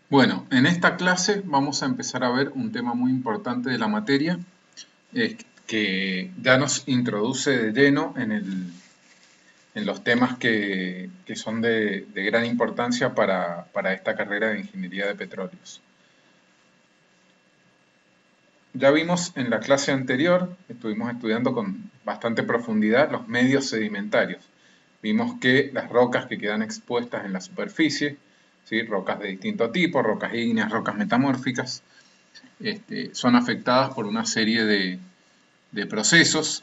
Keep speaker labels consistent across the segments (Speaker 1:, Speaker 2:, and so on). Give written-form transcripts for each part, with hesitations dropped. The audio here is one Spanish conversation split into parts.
Speaker 1: Bueno, en esta clase vamos a empezar a ver un tema muy importante de la materia, que ya nos introduce de lleno en los temas que son de gran importancia para esta carrera de ingeniería de petróleos. Ya vimos en la clase anterior, estuvimos estudiando con bastante profundidad los medios sedimentarios. Vimos que las rocas que quedan expuestas en la superficie, ¿sí? Rocas de distinto tipo, rocas ígneas, rocas metamórficas, son afectadas por una serie de procesos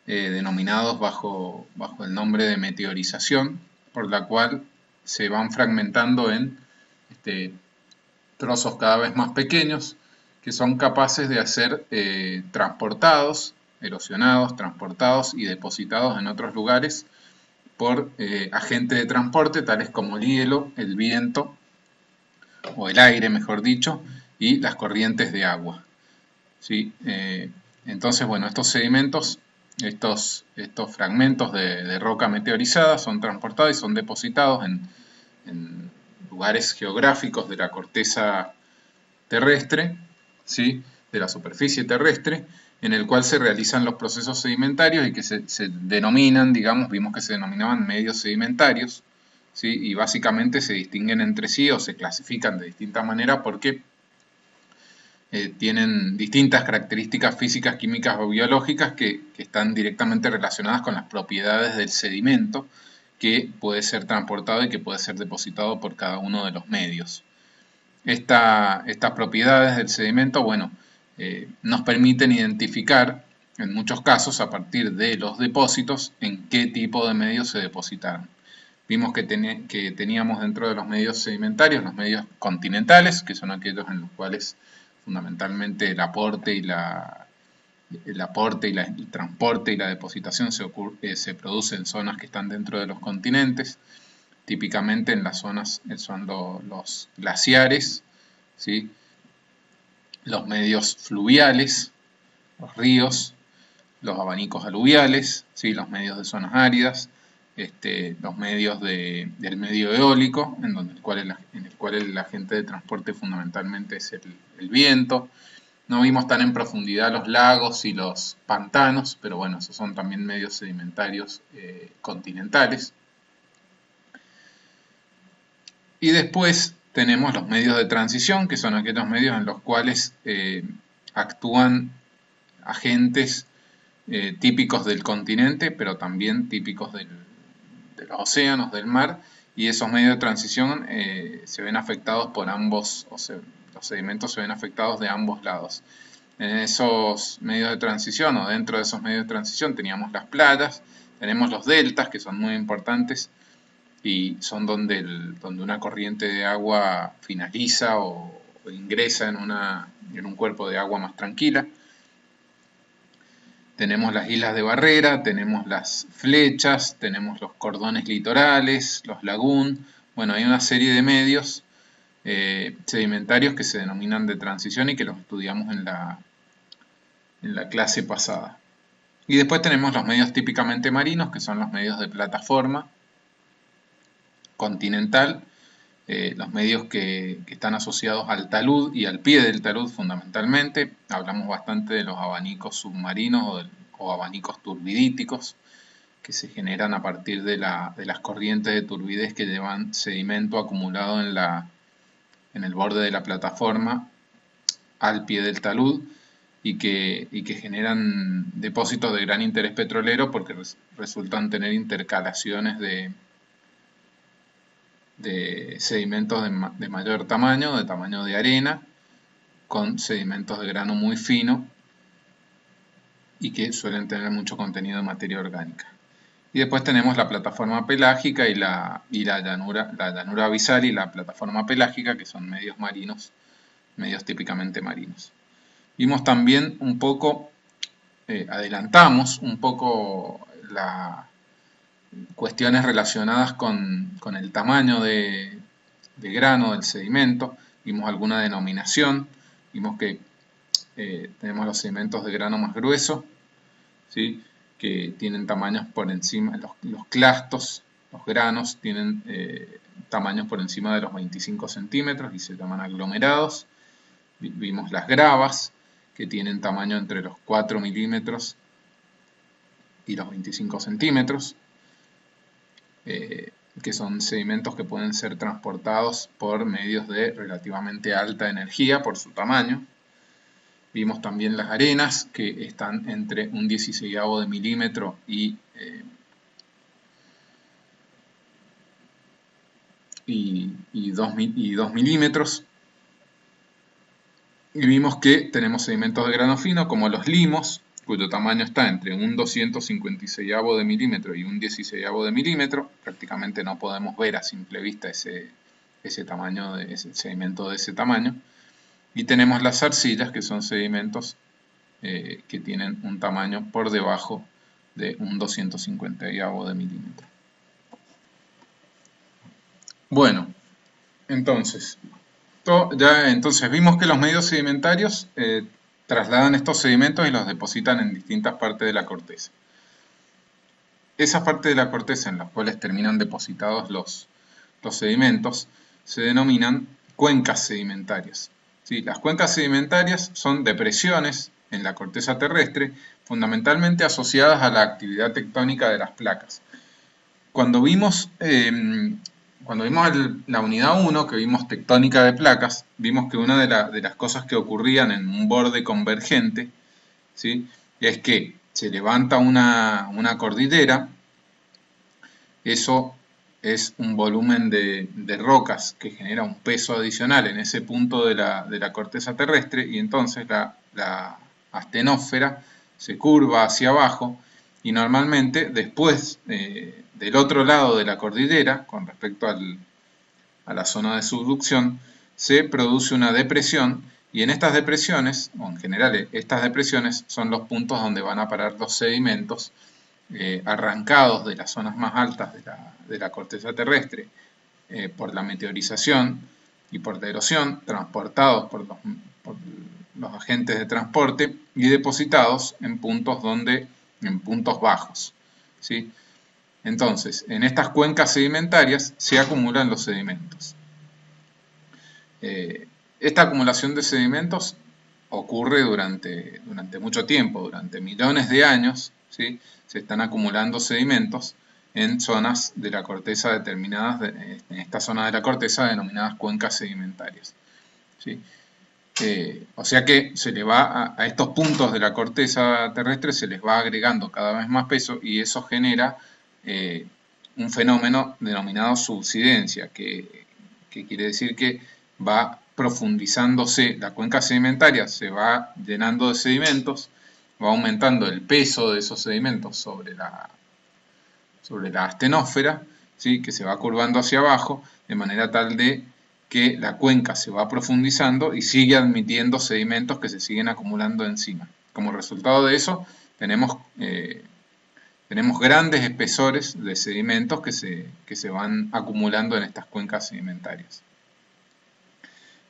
Speaker 1: denominados bajo el nombre de meteorización, por la cual se van fragmentando en este, trozos cada vez más pequeños que son capaces de ser transportados, erosionados, transportados y depositados en otros lugares por agentes de transporte tales como el hielo, el viento o el aire, mejor dicho, y las corrientes de agua. ¿Sí? Entonces, bueno, estos sedimentos, estos fragmentos de roca meteorizada son transportados y son depositados en lugares geográficos de la corteza terrestre, ¿sí? De la superficie terrestre, en el cual se realizan los procesos sedimentarios y que se denominan, digamos, vimos que se denominaban medios sedimentarios, ¿sí? Y básicamente se distinguen entre sí o se clasifican de distinta manera porque tienen distintas características físicas, químicas o biológicas que están directamente relacionadas con las propiedades del sedimento que puede ser transportado y que puede ser depositado por cada uno de los medios. Estas propiedades del sedimento, bueno, nos permiten identificar en muchos casos a partir de los depósitos en qué tipo de medios se depositaron. Vimos que teníamos dentro de los medios sedimentarios los medios continentales, que son aquellos en los cuales fundamentalmente el aporte y el transporte y la depositación se produce en zonas que están dentro de los continentes. Típicamente en las zonas son los glaciares, ¿sí? Los medios fluviales, los ríos, los abanicos aluviales, ¿sí? Los medios de zonas áridas, los medios del medio eólico, en el cual el agente de transporte fundamentalmente es el viento. No vimos tan en profundidad los lagos y los pantanos, pero bueno, esos son también medios sedimentarios continentales. Y después tenemos los medios de transición, que son aquellos medios en los cuales actúan agentes típicos del continente, pero también típicos de los océanos, del mar, y esos medios de transición se ven afectados por ambos, los sedimentos se ven afectados de ambos lados. En esos medios de transición o dentro de esos medios de transición teníamos las playas, tenemos los deltas, que son muy importantes y son donde una corriente de agua finaliza o ingresa en un cuerpo de agua más tranquila. Tenemos las islas de barrera, tenemos las flechas, tenemos los cordones litorales, los lagún. Bueno, hay una serie de medios sedimentarios que se denominan de transición y que los estudiamos en la clase pasada. Y después tenemos los medios típicamente marinos, que son los medios de plataforma continental, los medios que están asociados al talud y al pie del talud fundamentalmente. Hablamos bastante de los abanicos submarinos o abanicos turbidíticos que se generan a partir de las corrientes de turbidez que llevan sedimento acumulado en el borde de la plataforma al pie del talud y que generan depósitos de gran interés petrolero porque resultan tener intercalaciones de sedimentos de mayor tamaño, de tamaño de arena, con sedimentos de grano muy fino y que suelen tener mucho contenido de materia orgánica. Y después tenemos la plataforma pelágica y la llanura abisal y la plataforma pelágica, que son medios marinos, medios típicamente marinos. Vimos también un poco, adelantamos un poco las cuestiones relacionadas con el tamaño de grano del sedimento, vimos alguna denominación, vimos que tenemos los sedimentos de grano más grueso, ¿sí? Que tienen tamaños por encima, los clastos, los granos tienen tamaños por encima de los 25 centímetros y se llaman aglomerados. Vimos las gravas, que tienen tamaño entre los 4 milímetros y los 25 centímetros, que son sedimentos que pueden ser transportados por medios de relativamente alta energía por su tamaño. Vimos también las arenas, que están entre un 16avo de milímetro y 2 milímetros. Y vimos que tenemos sedimentos de grano fino, como los limos, cuyo tamaño está entre un 256avo de milímetro y un 16avo de milímetro. Prácticamente no podemos ver a simple vista ese tamaño, ese sedimento de ese tamaño. Y tenemos las arcillas, que son sedimentos que tienen un tamaño por debajo de un 250avo de milímetro. Bueno, entonces vimos que los medios sedimentarios trasladan estos sedimentos y los depositan en distintas partes de la corteza. Esas partes de la corteza en las cuales terminan depositados los sedimentos se denominan cuencas sedimentarias. ¿Sí? Las cuencas sedimentarias son depresiones en la corteza terrestre, fundamentalmente asociadas a la actividad tectónica de las placas. Cuando vimos la unidad 1, que vimos tectónica de placas, vimos que una de las cosas que ocurrían en un borde convergente, ¿sí?, es que se levanta una cordillera. Eso es un volumen de rocas que genera un peso adicional en ese punto de la corteza terrestre, y entonces la astenósfera se curva hacia abajo, y normalmente después del otro lado de la cordillera, con respecto a la zona de subducción, se produce una depresión, y en estas depresiones, o en general estas depresiones, son los puntos donde van a parar los sedimentos arrancados de las zonas más altas de la corteza terrestre por la meteorización y por la erosión, transportados por los agentes de transporte y depositados en puntos bajos, ¿sí? Entonces, en estas cuencas sedimentarias se acumulan los sedimentos. Esta acumulación de sedimentos ocurre durante mucho tiempo, durante millones de años, ¿sí? Se están acumulando sedimentos en zonas de la corteza determinadas, en esta zona de la corteza denominadas cuencas sedimentarias, ¿sí? O sea que se le va a estos puntos de la corteza terrestre se les va agregando cada vez más peso, y eso genera un fenómeno denominado subsidencia, que quiere decir que va profundizándose la cuenca sedimentaria, se va llenando de sedimentos, va aumentando el peso de esos sedimentos sobre la astenósfera, ¿sí?, que se va curvando hacia abajo, de manera tal de que la cuenca se va profundizando y sigue admitiendo sedimentos que se siguen acumulando encima. Como resultado de eso, tenemos grandes espesores de sedimentos que se van acumulando en estas cuencas sedimentarias.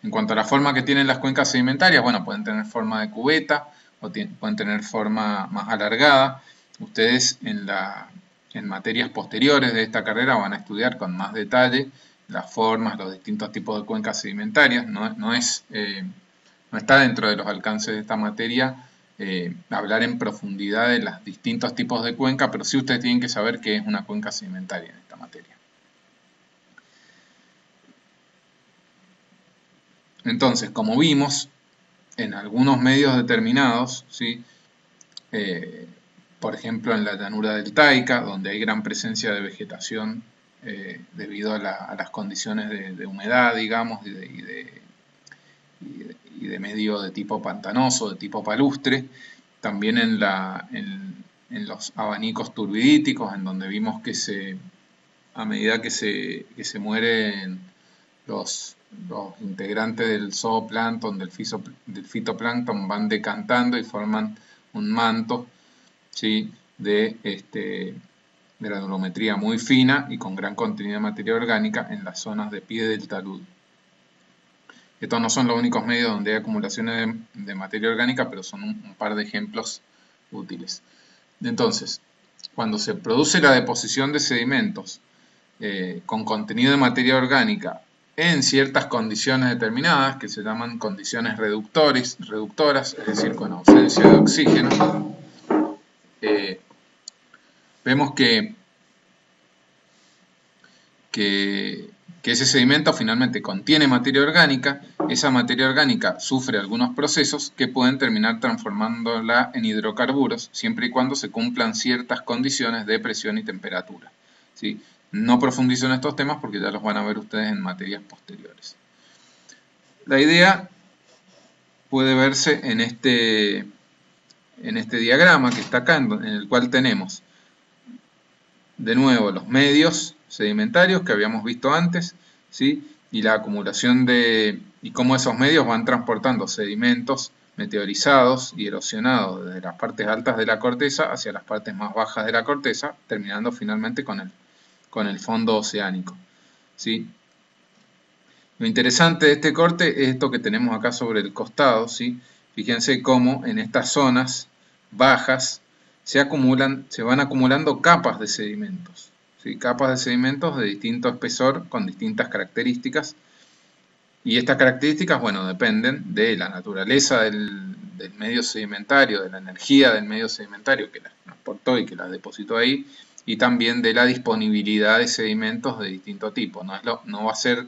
Speaker 1: En cuanto a la forma que tienen las cuencas sedimentarias, bueno, pueden tener forma de cubeta o pueden tener forma más alargada. Ustedes en materias posteriores de esta carrera van a estudiar con más detalle las formas, los distintos tipos de cuencas sedimentarias. No está dentro de los alcances de esta materia hablar en profundidad de los distintos tipos de cuenca, pero sí ustedes tienen que saber qué es una cuenca sedimentaria en esta materia. Entonces, como vimos, en algunos medios determinados, ¿sí?, por ejemplo en la llanura deltaica, donde hay gran presencia de vegetación debido a las condiciones de humedad, digamos, y de medio de tipo pantanoso, de tipo palustre. También en los abanicos turbidíticos, en donde vimos que a medida que se mueren los integrantes del zooplancton, del fitoplancton, van decantando y forman un manto, ¿sí?, de granulometría muy fina y con gran contenido de materia orgánica en las zonas de pie del talud. Estos no son los únicos medios donde hay acumulaciones de materia orgánica, pero son un par de ejemplos útiles. Entonces, cuando se produce la deposición de sedimentos con contenido de materia orgánica en ciertas condiciones determinadas, que se llaman condiciones reductoras, es decir, con ausencia de oxígeno, vemos que ese sedimento finalmente contiene materia orgánica. Esa materia orgánica sufre algunos procesos que pueden terminar transformándola en hidrocarburos, siempre y cuando se cumplan ciertas condiciones de presión y temperatura, ¿sí? No profundizo en estos temas porque ya los van a ver ustedes en materias posteriores. La idea puede verse en este diagrama que está acá, en el cual tenemos de nuevo los medios sedimentarios que habíamos visto antes, ¿sí? Y la acumulación y cómo esos medios van transportando sedimentos meteorizados y erosionados desde las partes altas de la corteza hacia las partes más bajas de la corteza, terminando finalmente con el fondo oceánico, ¿sí? Lo interesante de este corte es esto que tenemos acá sobre el costado, ¿sí? Fíjense cómo en estas zonas bajas se van acumulando capas de sedimentos, ¿sí? Capas de sedimentos de distinto espesor con distintas características. Y estas características, bueno, dependen de la naturaleza del medio sedimentario, de la energía del medio sedimentario que las transportó y que las depositó ahí, y también de la disponibilidad de sedimentos de distinto tipo. No va a ser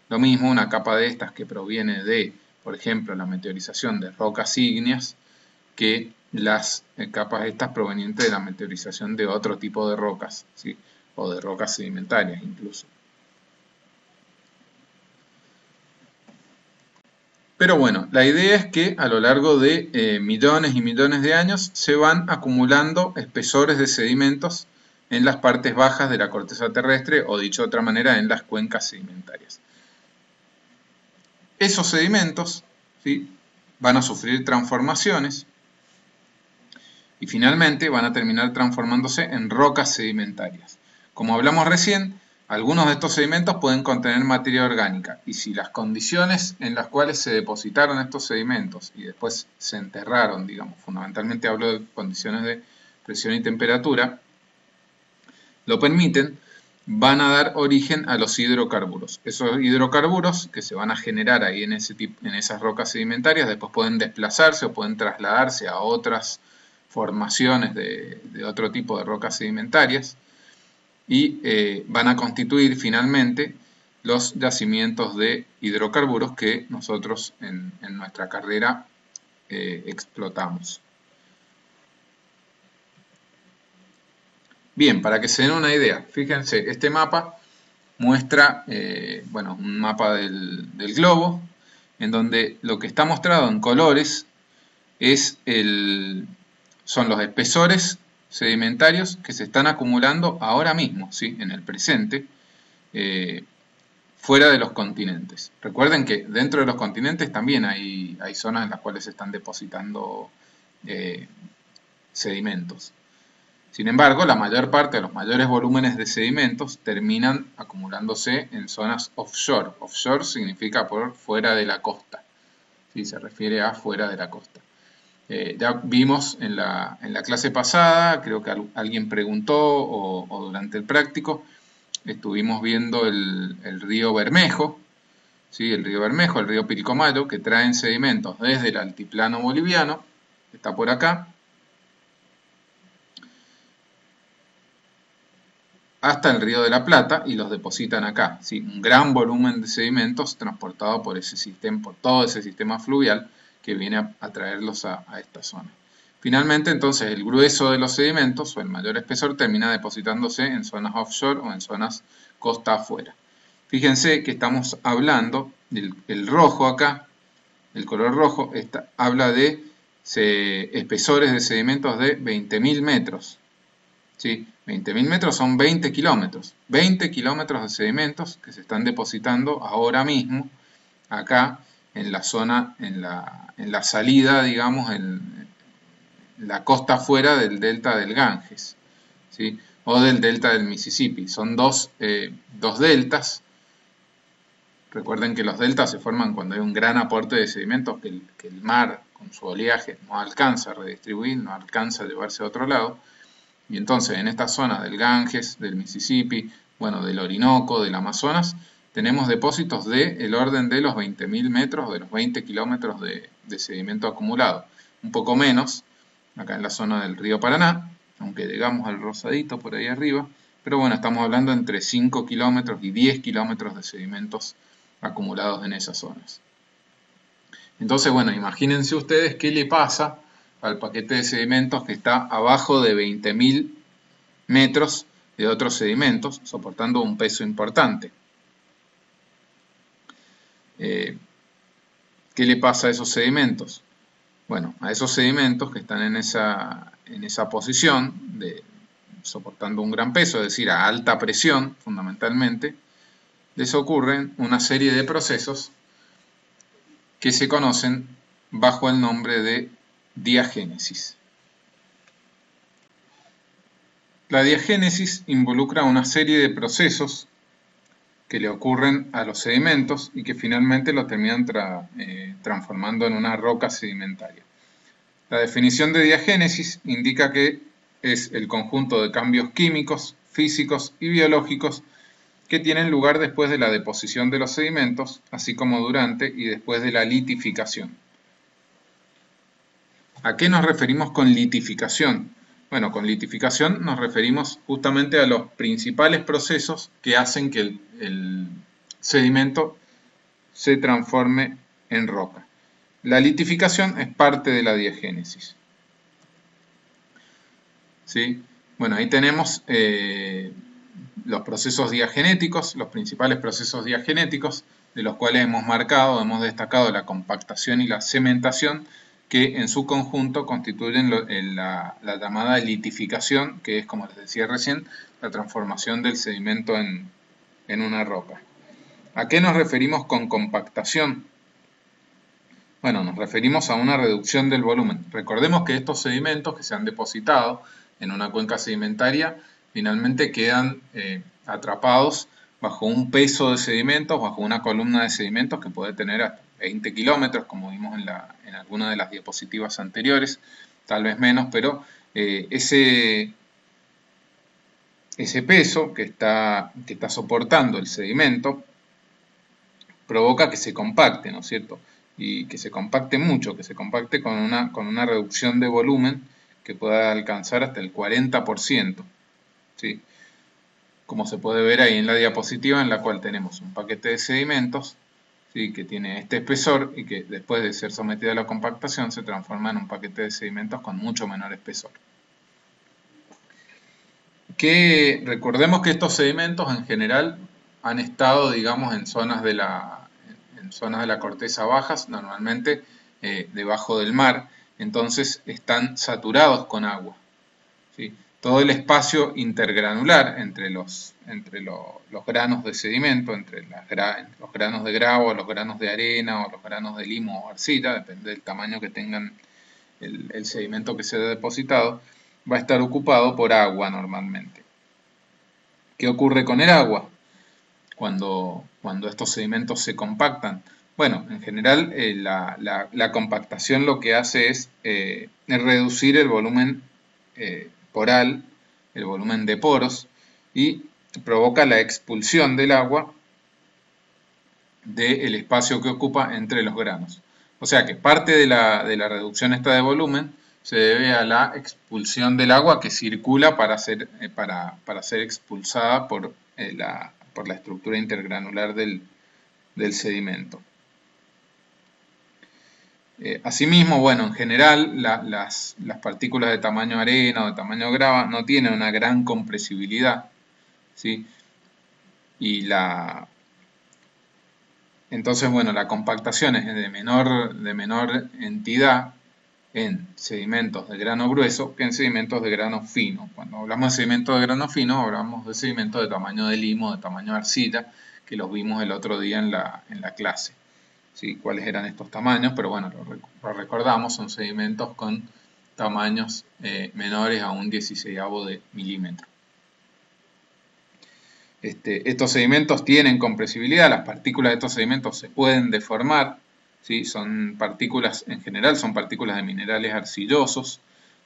Speaker 1: lo mismo una capa de estas que proviene de, por ejemplo, la meteorización de rocas ígneas, que las capas estas provenientes de la meteorización de otro tipo de rocas, ¿sí? O de rocas sedimentarias incluso. Pero bueno, la idea es que a lo largo de millones y millones de años se van acumulando espesores de sedimentos en las partes bajas de la corteza terrestre, o dicho de otra manera, en las cuencas sedimentarias. Esos sedimentos, ¿sí?, van a sufrir transformaciones y finalmente van a terminar transformándose en rocas sedimentarias. Como hablamos recién, algunos de estos sedimentos pueden contener materia orgánica, y si las condiciones en las cuales se depositaron estos sedimentos y después se enterraron, digamos, fundamentalmente hablo de condiciones de presión y temperatura, lo permiten, van a dar origen a los hidrocarburos. Esos hidrocarburos que se van a generar ahí en esas rocas sedimentarias después pueden desplazarse o pueden trasladarse a otras formaciones de otro tipo de rocas sedimentarias y van a constituir finalmente los yacimientos de hidrocarburos que nosotros en nuestra carrera explotamos. Bien, para que se den una idea, fíjense, este mapa muestra un mapa del globo, en donde lo que está mostrado en colores son los espesores sedimentarios que se están acumulando ahora mismo, ¿sí?, en el presente, fuera de los continentes. Recuerden que dentro de los continentes también hay zonas en las cuales se están depositando sedimentos. Sin embargo, la mayor parte de los mayores volúmenes de sedimentos terminan acumulándose en zonas offshore. Offshore significa por fuera de la costa, ¿sí?, se refiere a fuera de la costa. Ya vimos en la clase pasada, creo que alguien preguntó o durante el práctico, estuvimos viendo el río Bermejo, ¿sí?, el río Pilcomayo, que traen sedimentos desde el altiplano boliviano, que está por acá, hasta el río de la Plata y los depositan acá, ¿sí? Un gran volumen de sedimentos transportado por todo ese sistema fluvial que viene a traerlos a esta zona. Finalmente, entonces, el grueso de los sedimentos o el mayor espesor termina depositándose en zonas offshore o en zonas costa afuera. Fíjense que estamos hablando del rojo acá, el color rojo, habla de espesores de sedimentos de 20.000 metros. ¿Sí? 20.000 metros son 20 kilómetros. 20 kilómetros de sedimentos que se están depositando ahora mismo acá en la zona, en la salida, digamos, en la costa afuera del delta del Ganges, ¿sí?, o del delta del Mississippi. Son dos deltas. Recuerden que los deltas se forman cuando hay un gran aporte de sedimentos que el mar con su oleaje no alcanza a redistribuir, no alcanza a llevarse a otro lado. Y entonces en esta zona del Ganges, del Mississippi, bueno, del Orinoco, del Amazonas, tenemos depósitos del orden de los 20.000 metros, de los 20 kilómetros de sedimento acumulado. Un poco menos, acá en la zona del río Paraná, aunque llegamos al rosadito por ahí arriba, pero bueno, estamos hablando entre 5 kilómetros y 10 kilómetros de sedimentos acumulados en esas zonas. Entonces, bueno, imagínense ustedes qué le pasa al paquete de sedimentos que está abajo de 20.000 metros de otros sedimentos, soportando un peso importante. ¿Qué le pasa a esos sedimentos? Bueno, a esos sedimentos que están en esa posición, soportando un gran peso, es decir, a alta presión fundamentalmente, les ocurren una serie de procesos que se conocen bajo el nombre de diagénesis. La diagénesis involucra una serie de procesos que le ocurren a los sedimentos y que finalmente lo terminan transformando en una roca sedimentaria. La definición de diagénesis indica que es el conjunto de cambios químicos, físicos y biológicos que tienen lugar después de la deposición de los sedimentos, así como durante y después de la litificación. ¿A qué nos referimos con litificación? Bueno, con litificación nos referimos justamente a los principales procesos que hacen que el sedimento se transforme en roca. La litificación es parte de la diagénesis. ¿Sí? Bueno, ahí tenemos los procesos diagenéticos, los principales procesos diagenéticos, de los cuales hemos destacado la compactación y la cementación, que en su conjunto constituyen la llamada litificación, que es, como les decía recién, la transformación del sedimento en una roca. ¿A qué nos referimos con compactación? Bueno, nos referimos a una reducción del volumen. Recordemos que estos sedimentos que se han depositado en una cuenca sedimentaria finalmente quedan atrapados bajo un peso de sedimentos, bajo una columna de sedimentos que puede tener hasta 20 kilómetros, como vimos en alguna de las diapositivas anteriores, tal vez menos, pero ese peso que está soportando el sedimento provoca que se compacte, ¿no es cierto? Y que se compacte mucho, que se compacte con una reducción de volumen que pueda alcanzar hasta el 40%, ¿sí? Como se puede ver ahí en la diapositiva, en la cual tenemos un paquete de sedimentos, ¿sí? Que tiene este espesor y que después de ser sometido a la compactación se transforma en un paquete de sedimentos con mucho menor espesor. Recordemos que estos sedimentos en general han estado, digamos, en zonas de la corteza bajas, normalmente debajo del mar, entonces están saturados con agua, ¿sí? Todo el espacio intergranular entre los granos de sedimento, entre los granos de gravo, los granos de arena o los granos de limo o arcilla, depende del tamaño que tengan el sedimento que se ha depositado, va a estar ocupado por agua normalmente. ¿Qué ocurre con el agua cuando estos sedimentos se compactan? Bueno, en general la compactación lo que hace es reducir el volumen poral, el volumen de poros, y provoca la expulsión del agua del espacio que ocupa entre los granos. O sea que parte de la reducción esta de volumen se debe a la expulsión del agua que circula para ser expulsada por la estructura intergranular del sedimento. Asimismo, bueno, en general las partículas de tamaño arena o de tamaño grava no tienen una gran compresibilidad, ¿sí? Entonces, bueno, la compactación es de menor entidad en sedimentos de grano grueso que en sedimentos de grano fino. Cuando hablamos de sedimentos de grano fino, hablamos de sedimentos de tamaño de limo, de tamaño arcilla, que los vimos el otro día en la clase. ¿Sí? Cuáles eran estos tamaños, pero bueno, lo recordamos, son sedimentos con tamaños menores a un 16avo de milímetro. Estos sedimentos tienen compresibilidad, las partículas de estos sedimentos se pueden deformar, ¿sí? Son partículas, en general son partículas de minerales arcillosos.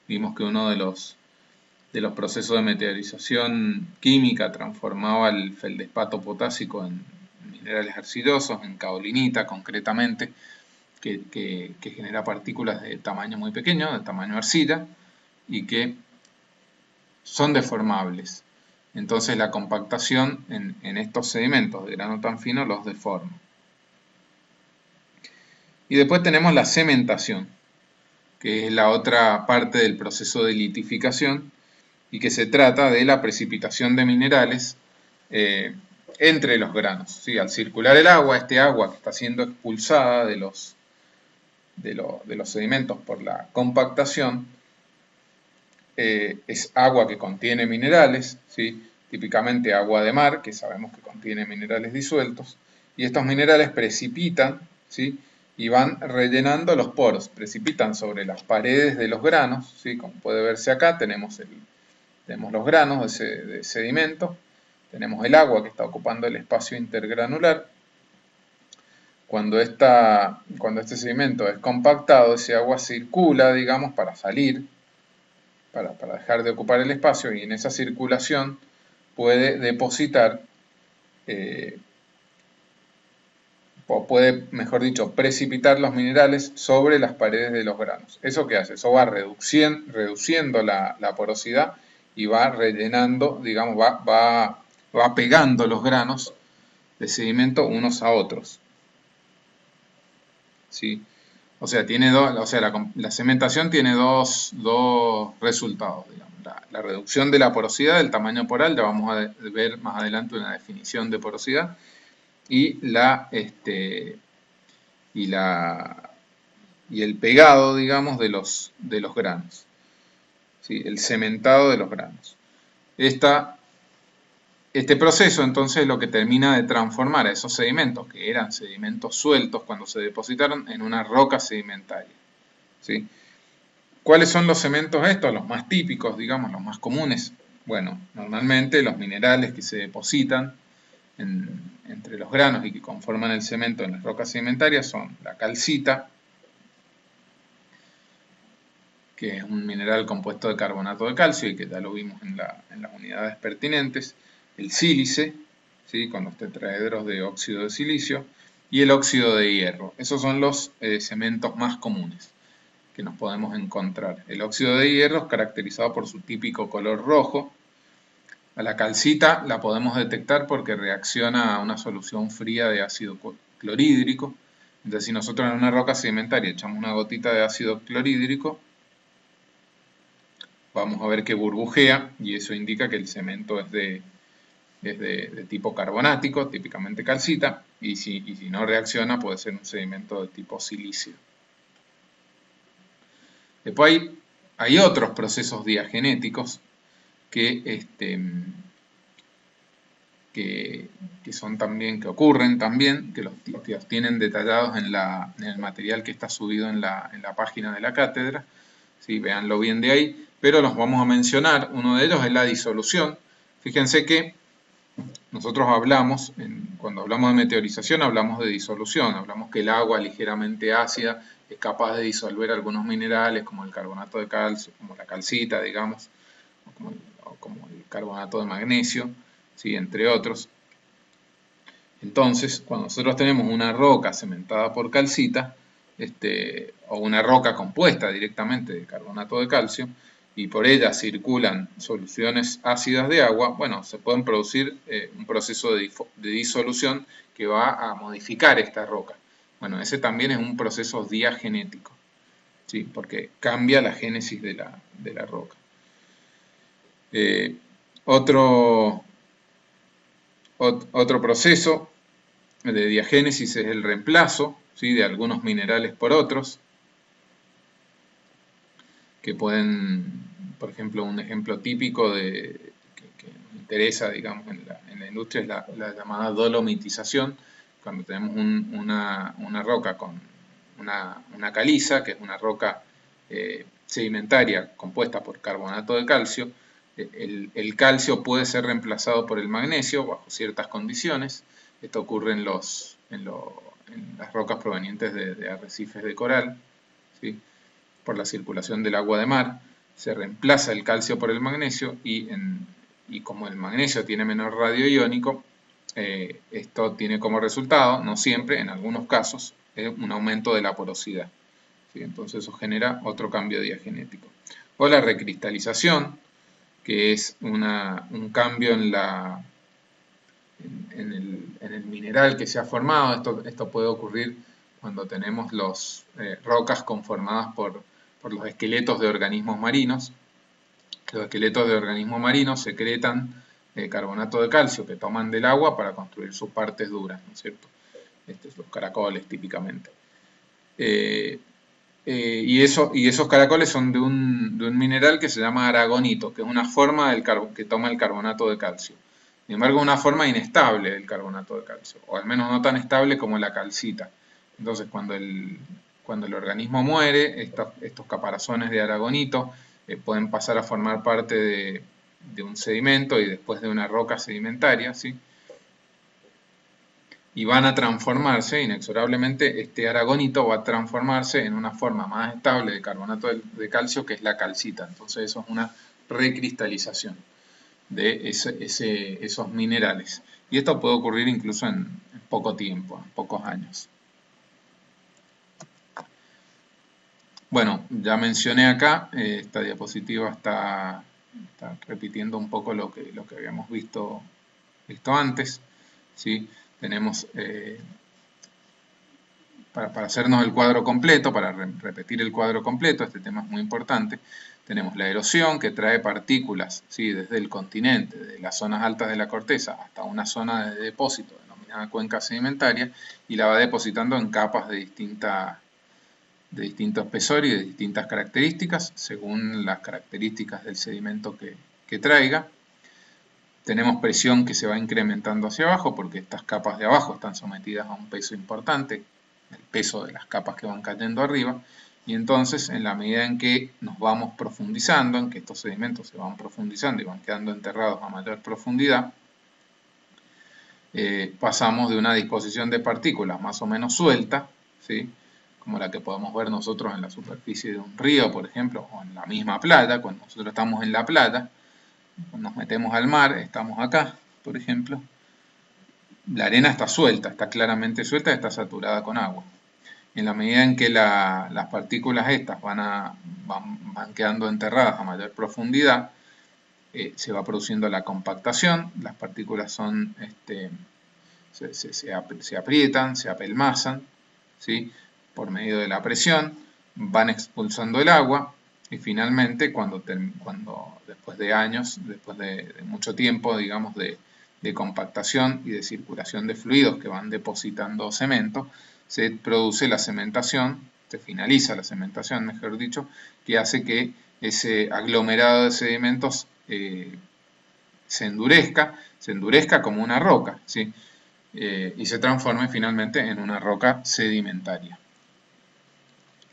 Speaker 1: Vimos que uno de los de los procesos de meteorización química transformaba el feldespato potásico en minerales arcillosos, en kaolinita concretamente, que genera partículas de tamaño muy pequeño, de tamaño arcilla, y que son deformables. Entonces la compactación en estos sedimentos de grano tan fino los deforma. Y después tenemos la cementación, que es la otra parte del proceso de litificación, y que se trata de la precipitación de minerales entre los granos. ¿Sí? Al circular el agua, este agua que está siendo expulsada de los sedimentos por la compactación, es agua que contiene minerales, ¿sí? Típicamente agua de mar, que sabemos que contiene minerales disueltos, y estos minerales precipitan, ¿sí? Y van rellenando los poros, precipitan sobre las paredes de los granos, ¿sí? Como puede verse acá, tenemos los granos de sedimento, tenemos el agua que está ocupando el espacio intergranular. Cuando este sedimento es compactado, ese agua circula, digamos, para salir, para dejar de ocupar el espacio, y en esa circulación puede depositar, o puede, mejor dicho, precipitar los minerales sobre las paredes de los granos. ¿Eso qué hace? Eso va reduciendo la porosidad y va rellenando, digamos, va pegando los granos de sedimento unos a otros. ¿Sí? O sea, la cementación tiene dos resultados, digamos. La reducción de la porosidad, del tamaño poral, ya vamos a ver más adelante una definición de porosidad, y el pegado, digamos, de los granos. ¿Sí? El cementado de los granos. Este proceso entonces lo que termina de transformar a esos sedimentos, que eran sedimentos sueltos cuando se depositaron, en una roca sedimentaria. ¿Sí? ¿Cuáles son los cementos estos? Los más típicos, digamos, los más comunes. Bueno, normalmente los minerales que se depositan entre los granos y que conforman el cemento en las rocas sedimentarias son la calcita, que es un mineral compuesto de carbonato de calcio y que ya lo vimos en las unidades pertinentes, el sílice, ¿sí? Con los tetraedros de óxido de silicio, y el óxido de hierro. Esos son los cementos más comunes que nos podemos encontrar. El óxido de hierro es caracterizado por su típico color rojo. A la calcita la podemos detectar porque reacciona a una solución fría de ácido clorhídrico. Entonces, si nosotros en una roca sedimentaria echamos una gotita de ácido clorhídrico, vamos a ver que burbujea, y eso indica que el cemento es de tipo carbonático, típicamente calcita, y si no reacciona puede ser un sedimento de tipo silicio. Después hay otros procesos diagenéticos que son también, que ocurren también, que los tienen detallados en el material que está subido en la página de la cátedra. ¿Sí? Véanlo bien de ahí, pero los vamos a mencionar. Uno de ellos es la disolución. Fíjense que nosotros cuando hablamos de meteorización, hablamos de disolución, hablamos que el agua ligeramente ácida es capaz de disolver algunos minerales como el carbonato de calcio, como la calcita, digamos, o como el carbonato de magnesio, ¿sí? Entre otros. Entonces, cuando nosotros tenemos una roca cementada por calcita, o una roca compuesta directamente de carbonato de calcio, y por ella circulan soluciones ácidas de agua, bueno, se pueden producir un proceso de disolución que va a modificar esta roca. Bueno, ese también es un proceso diagenético, ¿sí? Porque cambia la génesis de la roca. Otro proceso de diagénesis es el reemplazo, ¿sí? De algunos minerales por otros, que pueden, por ejemplo, un ejemplo típico que nos interesa, digamos, en la industria es la llamada dolomitización, cuando tenemos una roca con una caliza, que es una roca sedimentaria compuesta por carbonato de calcio. El calcio puede ser reemplazado por el magnesio bajo ciertas condiciones. Esto ocurre en las rocas provenientes de arrecifes de coral, ¿sí? Por la circulación del agua de mar. se reemplaza el calcio por el magnesio y como el magnesio tiene menor radio iónico, esto tiene como resultado, no siempre, en algunos casos, un aumento de la porosidad. ¿Sí? Entonces eso genera otro cambio diagenético. O la recristalización, que es un cambio en el mineral que se ha formado. Esto puede ocurrir cuando tenemos rocas conformadas por los esqueletos de organismos marinos. Los esqueletos de organismos marinos secretan carbonato de calcio que toman del agua para construir sus partes duras, ¿no es cierto? Los caracoles típicamente. Y esos caracoles son de un mineral que se llama aragonito, que es una forma que toma el carbonato de calcio. Sin embargo, es una forma inestable del carbonato de calcio, o al menos no tan estable como la calcita. Entonces, cuando el organismo muere, estos caparazones de aragonito pueden pasar a formar parte de un sedimento y después de una roca sedimentaria, ¿sí? Y van a transformarse, inexorablemente, este aragonito va a transformarse en una forma más estable de carbonato de calcio, que es la calcita. Entonces eso es una recristalización de esos minerales. Y esto puede ocurrir incluso en poco tiempo, en pocos años. Bueno, ya mencioné acá, esta diapositiva está repitiendo un poco lo que habíamos visto antes, ¿sí? Tenemos, para hacernos el cuadro completo, para repetir el cuadro completo, este tema es muy importante, tenemos la erosión que trae partículas, ¿sí? Desde el continente, de las zonas altas de la corteza hasta una zona de depósito denominada cuenca sedimentaria, y la va depositando en capas de distinto espesor y de distintas características, según las características del sedimento que traiga. Tenemos presión que se va incrementando hacia abajo porque estas capas de abajo están sometidas a un peso importante, el peso de las capas que van cayendo arriba, y entonces en la medida en que nos vamos profundizando, en que estos sedimentos se van profundizando y van quedando enterrados a mayor profundidad, pasamos de una disposición de partículas más o menos suelta, ¿sí? Como la que podemos ver nosotros en la superficie de un río, por ejemplo, o en la misma playa, cuando nosotros estamos en la playa, nos metemos al mar, estamos acá, por ejemplo, la arena está suelta, está claramente suelta, está saturada con agua. En la medida en que las partículas estas van quedando enterradas a mayor profundidad, se va produciendo la compactación, las partículas se aprietan, se apelmazan, ¿sí? Por medio de la presión, van expulsando el agua, y finalmente, cuando después de años, después de mucho tiempo, digamos, de compactación y de circulación de fluidos que van depositando cemento, se produce la cementación, se finaliza la cementación, mejor dicho, que hace que ese aglomerado de sedimentos se endurezca como una roca, ¿sí? Y se transforme finalmente en una roca sedimentaria.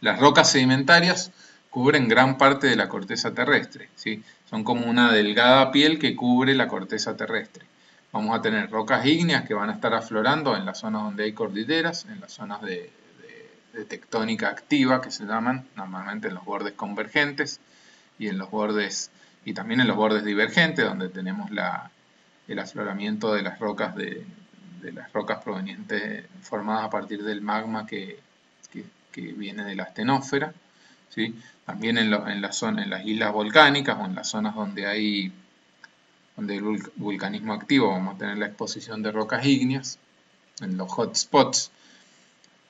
Speaker 1: Las rocas sedimentarias cubren gran parte de la corteza terrestre, ¿sí? Son como una delgada piel que cubre la corteza terrestre. Vamos a tener rocas ígneas que van a estar aflorando en las zonas donde hay cordilleras, en las zonas de tectónica activa, que se llaman normalmente en los bordes convergentes y también en los bordes divergentes, donde tenemos el afloramiento de las rocas provenientes, formadas a partir del magma que viene de la astenósfera, ¿sí? También en las islas volcánicas o en las zonas donde hay vulcanismo activo, vamos a tener la exposición de rocas ígneas en los hotspots.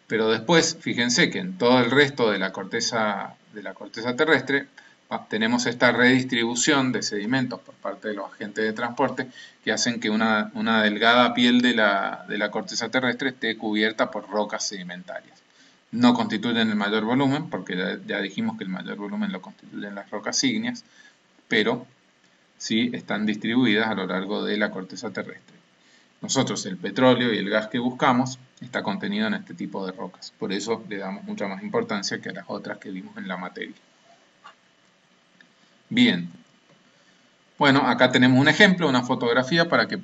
Speaker 1: Pero después, fíjense que en todo el resto de la corteza terrestre tenemos esta redistribución de sedimentos por parte de los agentes de transporte que hacen que una delgada piel de la corteza terrestre esté cubierta por rocas sedimentarias. No constituyen el mayor volumen, porque ya dijimos que el mayor volumen lo constituyen las rocas ígneas, pero sí están distribuidas a lo largo de la corteza terrestre. Nosotros, el petróleo y el gas que buscamos está contenido en este tipo de rocas. Por eso le damos mucha más importancia que a las otras que vimos en la materia. Bien. Bueno, acá tenemos un ejemplo, una fotografía para que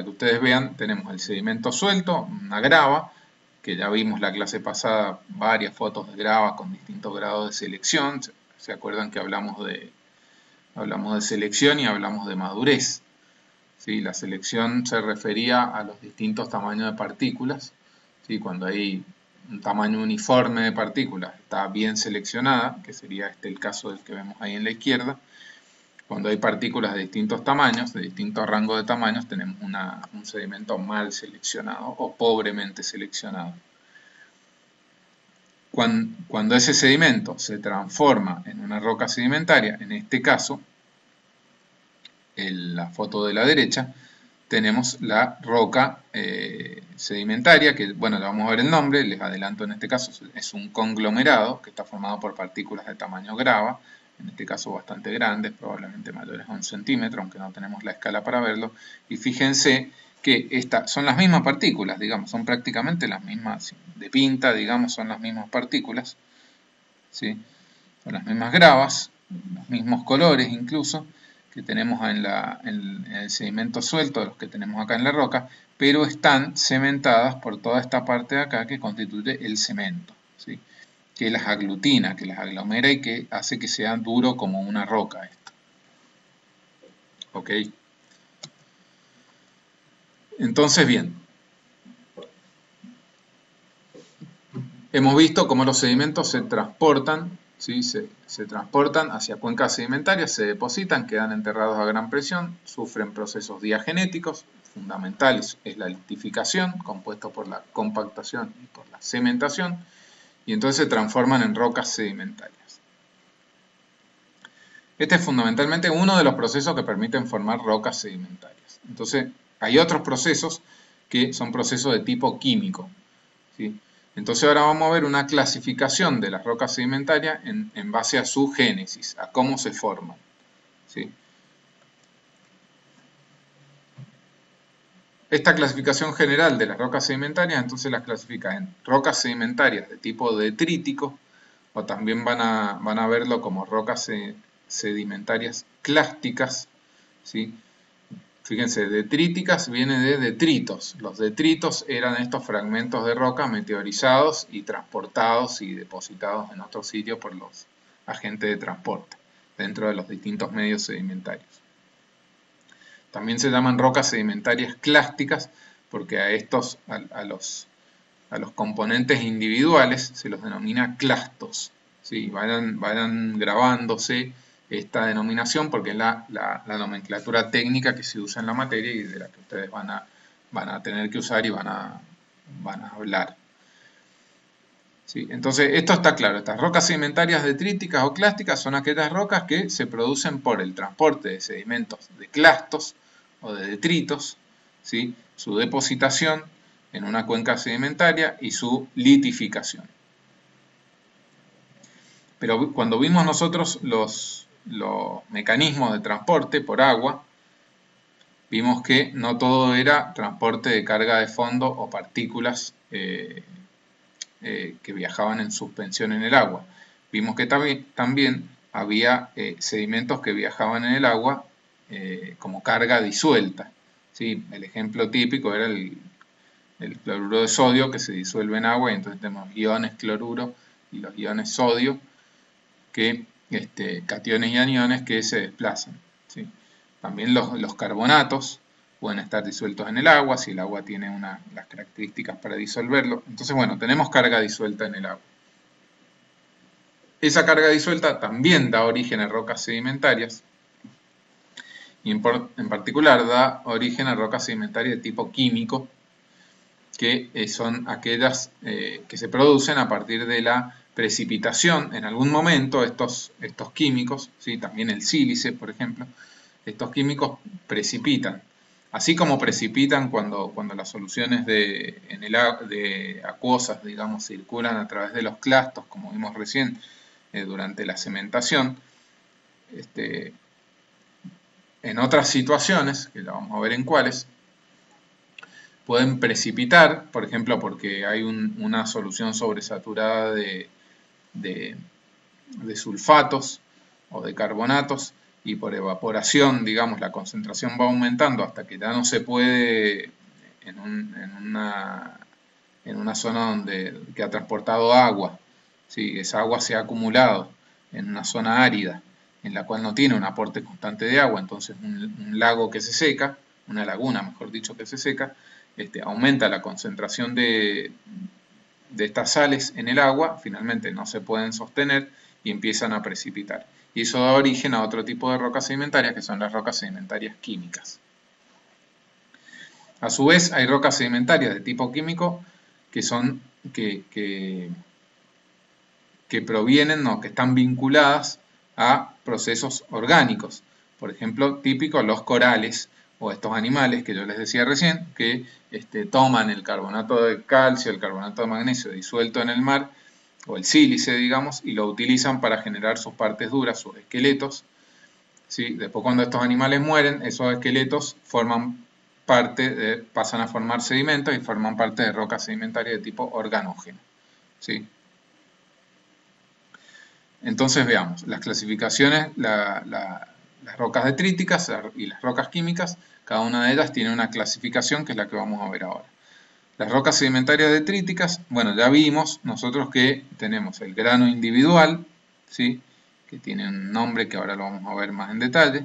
Speaker 1: ustedes vean. Tenemos el sedimento suelto, una grava, que ya vimos la clase pasada, varias fotos de grava con distintos grados de selección. ¿Se acuerdan que hablamos Hablamos de selección y hablamos de madurez. ¿Sí? La selección se refería a los distintos tamaños de partículas. ¿Sí? Cuando hay un tamaño uniforme de partículas está bien seleccionada, que sería el caso del que vemos ahí en la izquierda. Cuando hay partículas de distintos tamaños, de distintos rangos de tamaños, tenemos un sedimento mal seleccionado o pobremente seleccionado. Cuando ese sedimento se transforma en una roca sedimentaria, en este caso, en la foto de la derecha, tenemos la roca sedimentaria, que bueno, le vamos a ver el nombre, les adelanto en este caso, es un conglomerado que está formado por partículas de tamaño grava, en este caso bastante grandes, probablemente mayores a 1 centímetro, aunque no tenemos la escala para verlo, y fíjense que son las mismas partículas, digamos, son prácticamente las mismas, de pinta, digamos, son las mismas partículas, ¿sí? Son las mismas gravas, los mismos colores incluso, que tenemos en el sedimento suelto, los que tenemos acá en la roca, pero están cementadas por toda esta parte de acá que constituye el cemento, ¿sí? Que las aglutina, que las aglomera y que hace que sea duro como una roca esto. ¿Ok? Entonces, bien, hemos visto cómo los sedimentos se transportan, ¿sí? se transportan hacia cuencas sedimentarias, se depositan, quedan enterrados a gran presión, sufren procesos diagenéticos, fundamentales es la litificación, compuesto por la compactación y por la cementación, y entonces se transforman en rocas sedimentarias. Este es fundamentalmente uno de los procesos que permiten formar rocas sedimentarias. Entonces, hay otros procesos que son procesos de tipo químico, ¿sí? Entonces ahora vamos a ver una clasificación de las rocas sedimentarias en base a su génesis, a cómo se forman, ¿sí? Esta clasificación general de las rocas sedimentarias entonces las clasifica en rocas sedimentarias de tipo detrítico, o también van a verlo como rocas sedimentarias clásticas, ¿sí? Fíjense, detríticas viene de detritos. Los detritos eran estos fragmentos de roca meteorizados y transportados y depositados en otro sitio por los agentes de transporte dentro de los distintos medios sedimentarios. También se llaman rocas sedimentarias clásticas porque a los componentes individuales se los denomina clastos. ¿Sí? Vayan grabándose esta denominación porque es la nomenclatura técnica que se usa en la materia y de la que ustedes van a tener que usar y van a hablar. ¿Sí? Entonces, esto está claro. Estas rocas sedimentarias detríticas o clásticas son aquellas rocas que se producen por el transporte de sedimentos de clastos o de detritos, ¿sí? Su depositación en una cuenca sedimentaria y su litificación. Pero cuando vimos nosotros los mecanismos de transporte por agua, vimos que no todo era transporte de carga de fondo o partículas que viajaban en suspensión en el agua. Vimos que también había sedimentos que viajaban en el agua como carga disuelta. ¿Sí? El ejemplo típico era el cloruro de sodio que se disuelve en agua y entonces tenemos iones cloruro y los iones sodio que cationes y aniones que se desplazan, ¿sí? También los carbonatos pueden estar disueltos en el agua si el agua tiene las características para disolverlo. Entonces, bueno, tenemos carga disuelta en el agua. Esa carga disuelta también da origen a rocas sedimentarias y en particular da origen a rocas sedimentarias de tipo químico que son aquellas que se producen a partir de la precipitación. En algún momento estos químicos, ¿sí? También el sílice, por ejemplo, estos químicos precipitan. Así como precipitan cuando las soluciones de acuosas, digamos, circulan a través de los clastos, como vimos recién durante la cementación, en otras situaciones, que ya vamos a ver en cuáles, pueden precipitar, por ejemplo, porque hay una solución sobresaturada de sulfatos o de carbonatos y por evaporación, digamos, la concentración va aumentando hasta que ya no se puede en una zona que ha transportado agua, ¿sí? Esa agua se ha acumulado en una zona árida en la cual no tiene un aporte constante de agua, entonces un lago que se seca, una laguna mejor dicho que se seca, aumenta la concentración de estas sales en el agua, finalmente no se pueden sostener y empiezan a precipitar. Y eso da origen a otro tipo de rocas sedimentarias que son las rocas sedimentarias químicas. A su vez hay rocas sedimentarias de tipo químico que son que provienen o que están vinculadas a procesos orgánicos. Por ejemplo, típicos los corales o estos animales que yo les decía recién, que toman el carbonato de calcio, el carbonato de magnesio disuelto en el mar, o el sílice, digamos, y lo utilizan para generar sus partes duras, sus esqueletos. ¿Sí? Después, cuando estos animales mueren, esos esqueletos pasan a formar sedimentos y forman parte de rocas sedimentarias de tipo organógeno. ¿Sí? Entonces veamos, las clasificaciones, las rocas detríticas y las rocas químicas, cada una de ellas tiene una clasificación que es la que vamos a ver ahora. Las rocas sedimentarias detríticas, bueno, ya vimos nosotros que tenemos el grano individual, ¿sí? Que tiene un nombre que ahora lo vamos a ver más en detalle.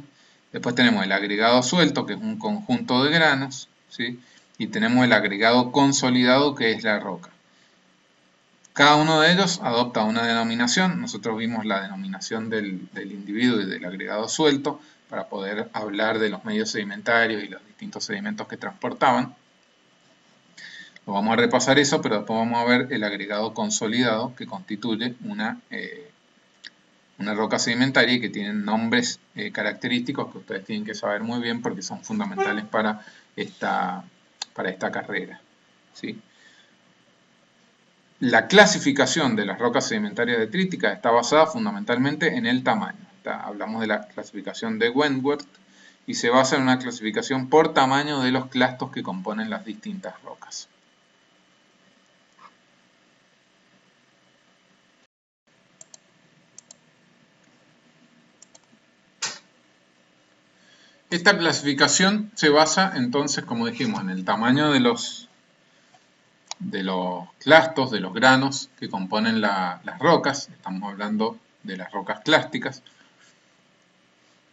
Speaker 1: Después tenemos el agregado suelto, que es un conjunto de granos, ¿sí? Y tenemos el agregado consolidado, que es la roca. Cada uno de ellos adopta una denominación. Nosotros vimos la denominación del individuo y del agregado suelto para poder hablar de los medios sedimentarios y los distintos sedimentos que transportaban. Lo vamos a repasar eso, pero después vamos a ver el agregado consolidado que constituye una roca sedimentaria y que tienen nombres característicos que ustedes tienen que saber muy bien porque son fundamentales para esta carrera. ¿Sí? La clasificación de las rocas sedimentarias detríticas está basada fundamentalmente en el tamaño. Hablamos de la clasificación de Wentworth y se basa en una clasificación por tamaño de los clastos que componen las distintas rocas. Esta clasificación se basa entonces, como dijimos, en el tamaño de los clastos, de los granos que componen las rocas. Estamos hablando de las rocas clásticas.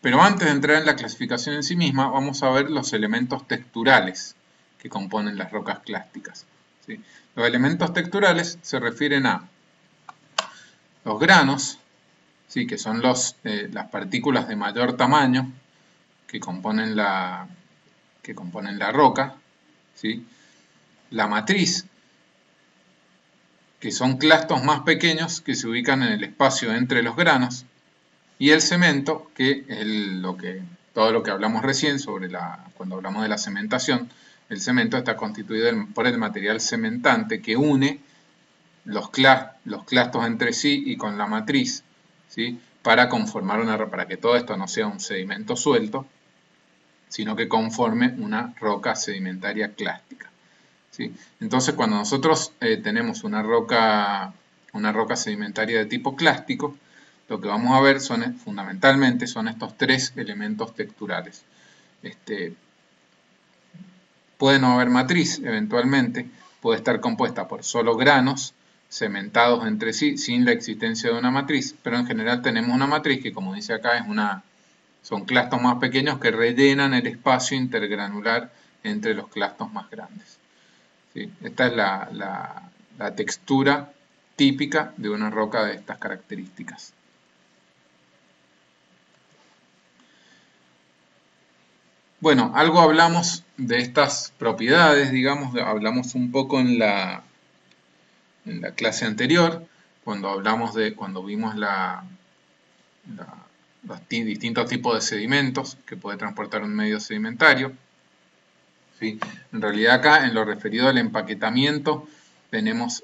Speaker 1: Pero antes de entrar en la clasificación en sí misma, vamos a ver los elementos texturales que componen las rocas clásticas. ¿Sí? Los elementos texturales se refieren a los granos, ¿sí? Que son las partículas de mayor tamaño que componen la roca, ¿sí? La matriz, que son clastos más pequeños que se ubican en el espacio entre los granos, y el cemento, que es todo lo que hablamos recién cuando hablamos de la cementación. El cemento está constituido por el material cementante que une los clastos entre sí y con la matriz, ¿sí? Para que todo esto no sea un sedimento suelto, sino que conforme una roca sedimentaria clástica. ¿Sí? Entonces, cuando nosotros tenemos una roca sedimentaria de tipo clástico, lo que vamos a ver fundamentalmente son estos tres elementos texturales. Puede no haber matriz, eventualmente, puede estar compuesta por solo granos cementados entre sí sin la existencia de una matriz, pero en general tenemos una matriz que, como dice acá, son clastos más pequeños que rellenan el espacio intergranular entre los clastos más grandes. ¿Sí? Esta es la textura típica de una roca de estas características. Bueno, algo hablamos de estas propiedades, digamos, hablamos un poco en la clase anterior, cuando vimos los distintos tipos de sedimentos que puede transportar un medio sedimentario. ¿Sí? En realidad acá, en lo referido al empaquetamiento, tenemos,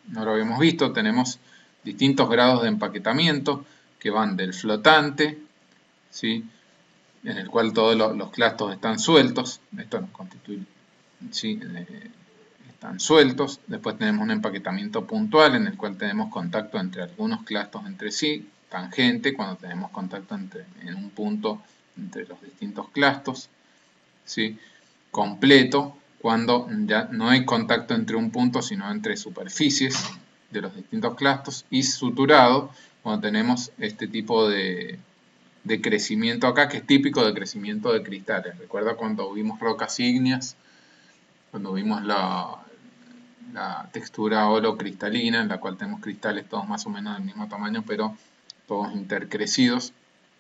Speaker 1: no lo habíamos visto, tenemos distintos grados de empaquetamiento que van del flotante, ¿sí? En el cual todos los clastos están sueltos, esto nos constituye, ¿sí? Están sueltos. Después tenemos un empaquetamiento puntual en el cual tenemos contacto entre algunos clastos entre sí, tangente, cuando tenemos contacto en un punto entre los distintos clastos, ¿sí? Completo, cuando ya no hay contacto entre un punto, sino entre superficies de los distintos clastos, y suturado, cuando tenemos este tipo de crecimiento acá, que es típico de crecimiento de cristales. Recuerda cuando vimos rocas ígneas, cuando vimos la textura oro cristalina, en la cual tenemos cristales todos más o menos del mismo tamaño, pero todos intercrecidos.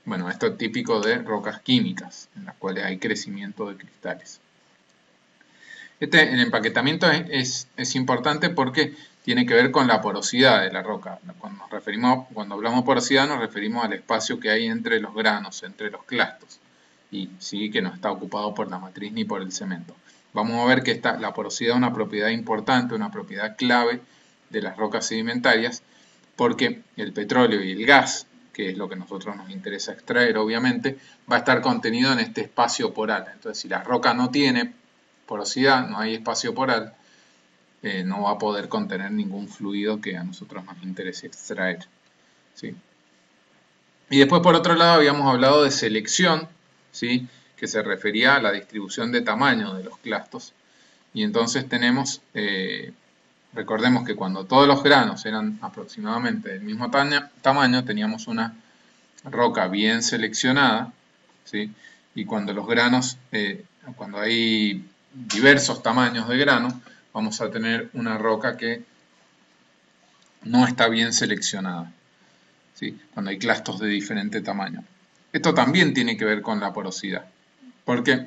Speaker 1: Bueno, esto es típico de rocas químicas, en las cuales hay crecimiento de cristales. El empaquetamiento es importante porque tiene que ver con la porosidad de la roca. Cuando hablamos de porosidad nos referimos al espacio que hay entre los granos, entre los clastos, y sí que no está ocupado por la matriz ni por el cemento. Vamos a ver que la porosidad es una propiedad importante, una propiedad clave de las rocas sedimentarias, porque el petróleo y el gas, que es lo que a nosotros nos interesa extraer obviamente, va a estar contenido en este espacio poral. Entonces, si la roca no tiene porosidad, no hay espacio poral, no va a poder contener ningún fluido que a nosotros nos interese extraer, ¿sí? Y después, por otro lado, habíamos hablado de selección, ¿sí? Que se refería a la distribución de tamaño de los clastos. Y entonces tenemos, recordemos que cuando todos los granos eran aproximadamente del mismo tamaño, teníamos una roca bien seleccionada, ¿sí? Y cuando los granos, cuando hay diversos tamaños de grano, vamos a tener una roca que no está bien seleccionada, ¿sí? Cuando hay clastos de diferente tamaño. Esto también tiene que ver con la porosidad, porque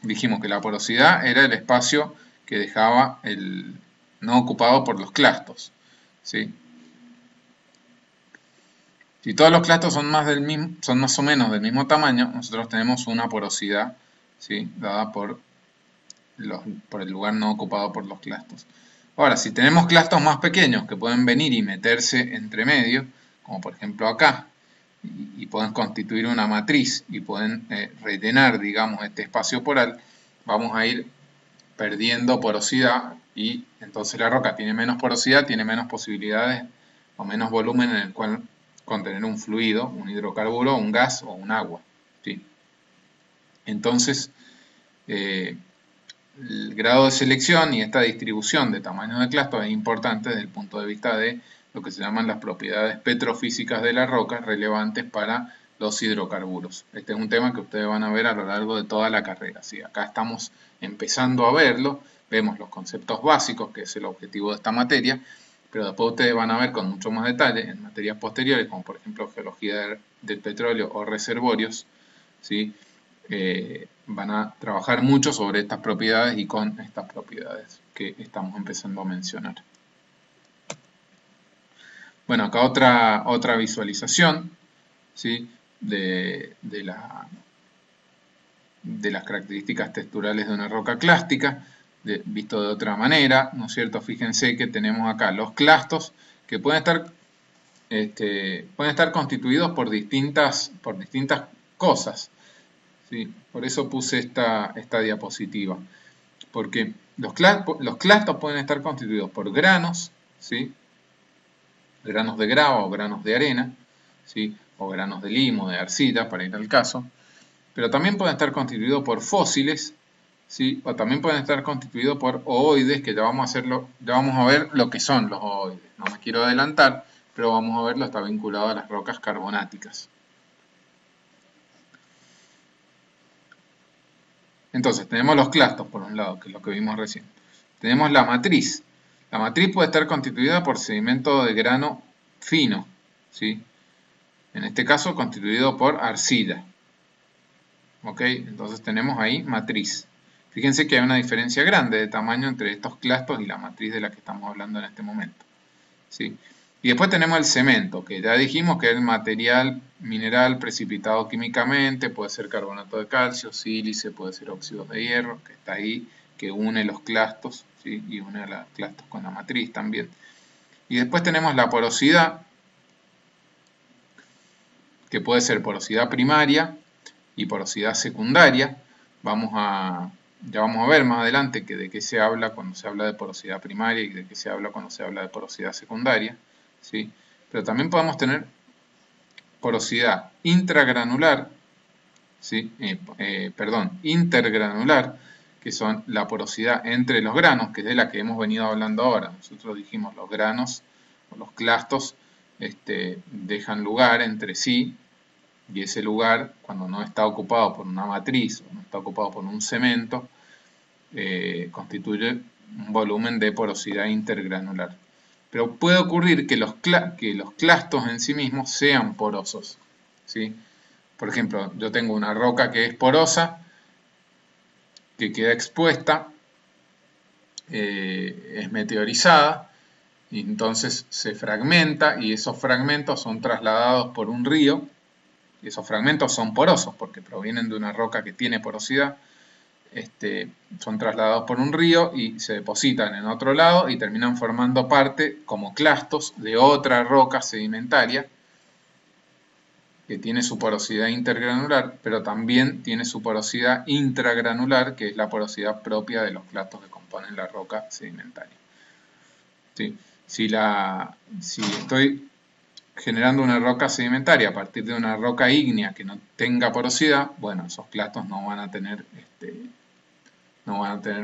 Speaker 1: dijimos que la porosidad era el espacio que dejaba el no ocupado por los clastos, ¿sí? Si todos los clastos son más o menos del mismo tamaño, nosotros tenemos una porosidad, ¿sí? Dada por el lugar no ocupado por los clastos. Ahora, si tenemos clastos más pequeños que pueden venir y meterse entre medio, como por ejemplo acá, y pueden constituir una matriz y pueden rellenar, digamos, este espacio poral, vamos a ir perdiendo porosidad y entonces la roca tiene menos porosidad, tiene menos posibilidades o menos volumen en el cual contener un fluido, un hidrocarburo, un gas o un agua, ¿sí? Entonces, el grado de selección y esta distribución de tamaños de clastos es importante desde el punto de vista de lo que se llaman las propiedades petrofísicas de la roca relevantes para los hidrocarburos. Este es un tema que ustedes van a ver a lo largo de toda la carrera. ¿Sí? Acá estamos empezando a verlo, vemos los conceptos básicos, que es el objetivo de esta materia, pero después ustedes van a ver con mucho más detalle en materias posteriores, como por ejemplo geología del petróleo o reservorios, ¿sí? Van a trabajar mucho sobre estas propiedades y con estas propiedades que estamos empezando a mencionar. Bueno, acá otra visualización, ¿sí? de las características texturales de una roca clástica, visto de otra manera, ¿no es cierto? Fíjense que tenemos acá los clastos que pueden estar constituidos por distintas cosas. ¿Sí? Por eso puse esta diapositiva, porque los clastos pueden estar constituidos por granos, ¿sí? Granos de grava o granos de arena, ¿sí? O granos de limo, de arcilla, para ir al caso, pero también pueden estar constituidos por fósiles, ¿sí? O también pueden estar constituidos por ooides, que ya vamos a ver lo que son los ooides. No me quiero adelantar, pero vamos a verlo, está vinculado a las rocas carbonáticas. Entonces, tenemos los clastos por un lado, que es lo que vimos recién. Tenemos la matriz. La matriz puede estar constituida por sedimento de grano fino, ¿sí? En este caso, constituido por arcilla. ¿Ok? Entonces tenemos ahí matriz. Fíjense que hay una diferencia grande de tamaño entre estos clastos y la matriz de la que estamos hablando en este momento, ¿sí? Y después tenemos el cemento, que ya dijimos que es el material mineral precipitado químicamente, puede ser carbonato de calcio, sílice, puede ser óxidos de hierro, que está ahí, que une los clastos, ¿sí? Y une a los clastos con la matriz también. Y después tenemos la porosidad, que puede ser porosidad primaria y porosidad secundaria. Ya vamos a ver más adelante de qué se habla cuando se habla de porosidad primaria y de qué se habla cuando se habla de porosidad secundaria, ¿sí? Pero también podemos tener porosidad intragranular, ¿sí? Intergranular, que son la porosidad entre los granos, que es de la que hemos venido hablando ahora. Nosotros dijimos los granos o los clastos dejan lugar entre sí, y ese lugar, cuando no está ocupado por una matriz o no está ocupado por un cemento, constituye un volumen de porosidad intergranular. Pero puede ocurrir que los clastos en sí mismos sean porosos, ¿sí? Por ejemplo, yo tengo una roca que es porosa, que queda expuesta, es meteorizada, y entonces se fragmenta, y esos fragmentos son trasladados por un río, y esos fragmentos son porosos porque provienen de una roca que tiene porosidad. Son trasladados por un río y se depositan en otro lado y terminan formando parte como clastos de otra roca sedimentaria que tiene su porosidad intergranular, pero también tiene su porosidad intragranular, que es la porosidad propia de los clastos que componen la roca sedimentaria. ¿Sí? Si estoy generando una roca sedimentaria a partir de una roca ígnea que no tenga porosidad, bueno, esos clastos no van a tener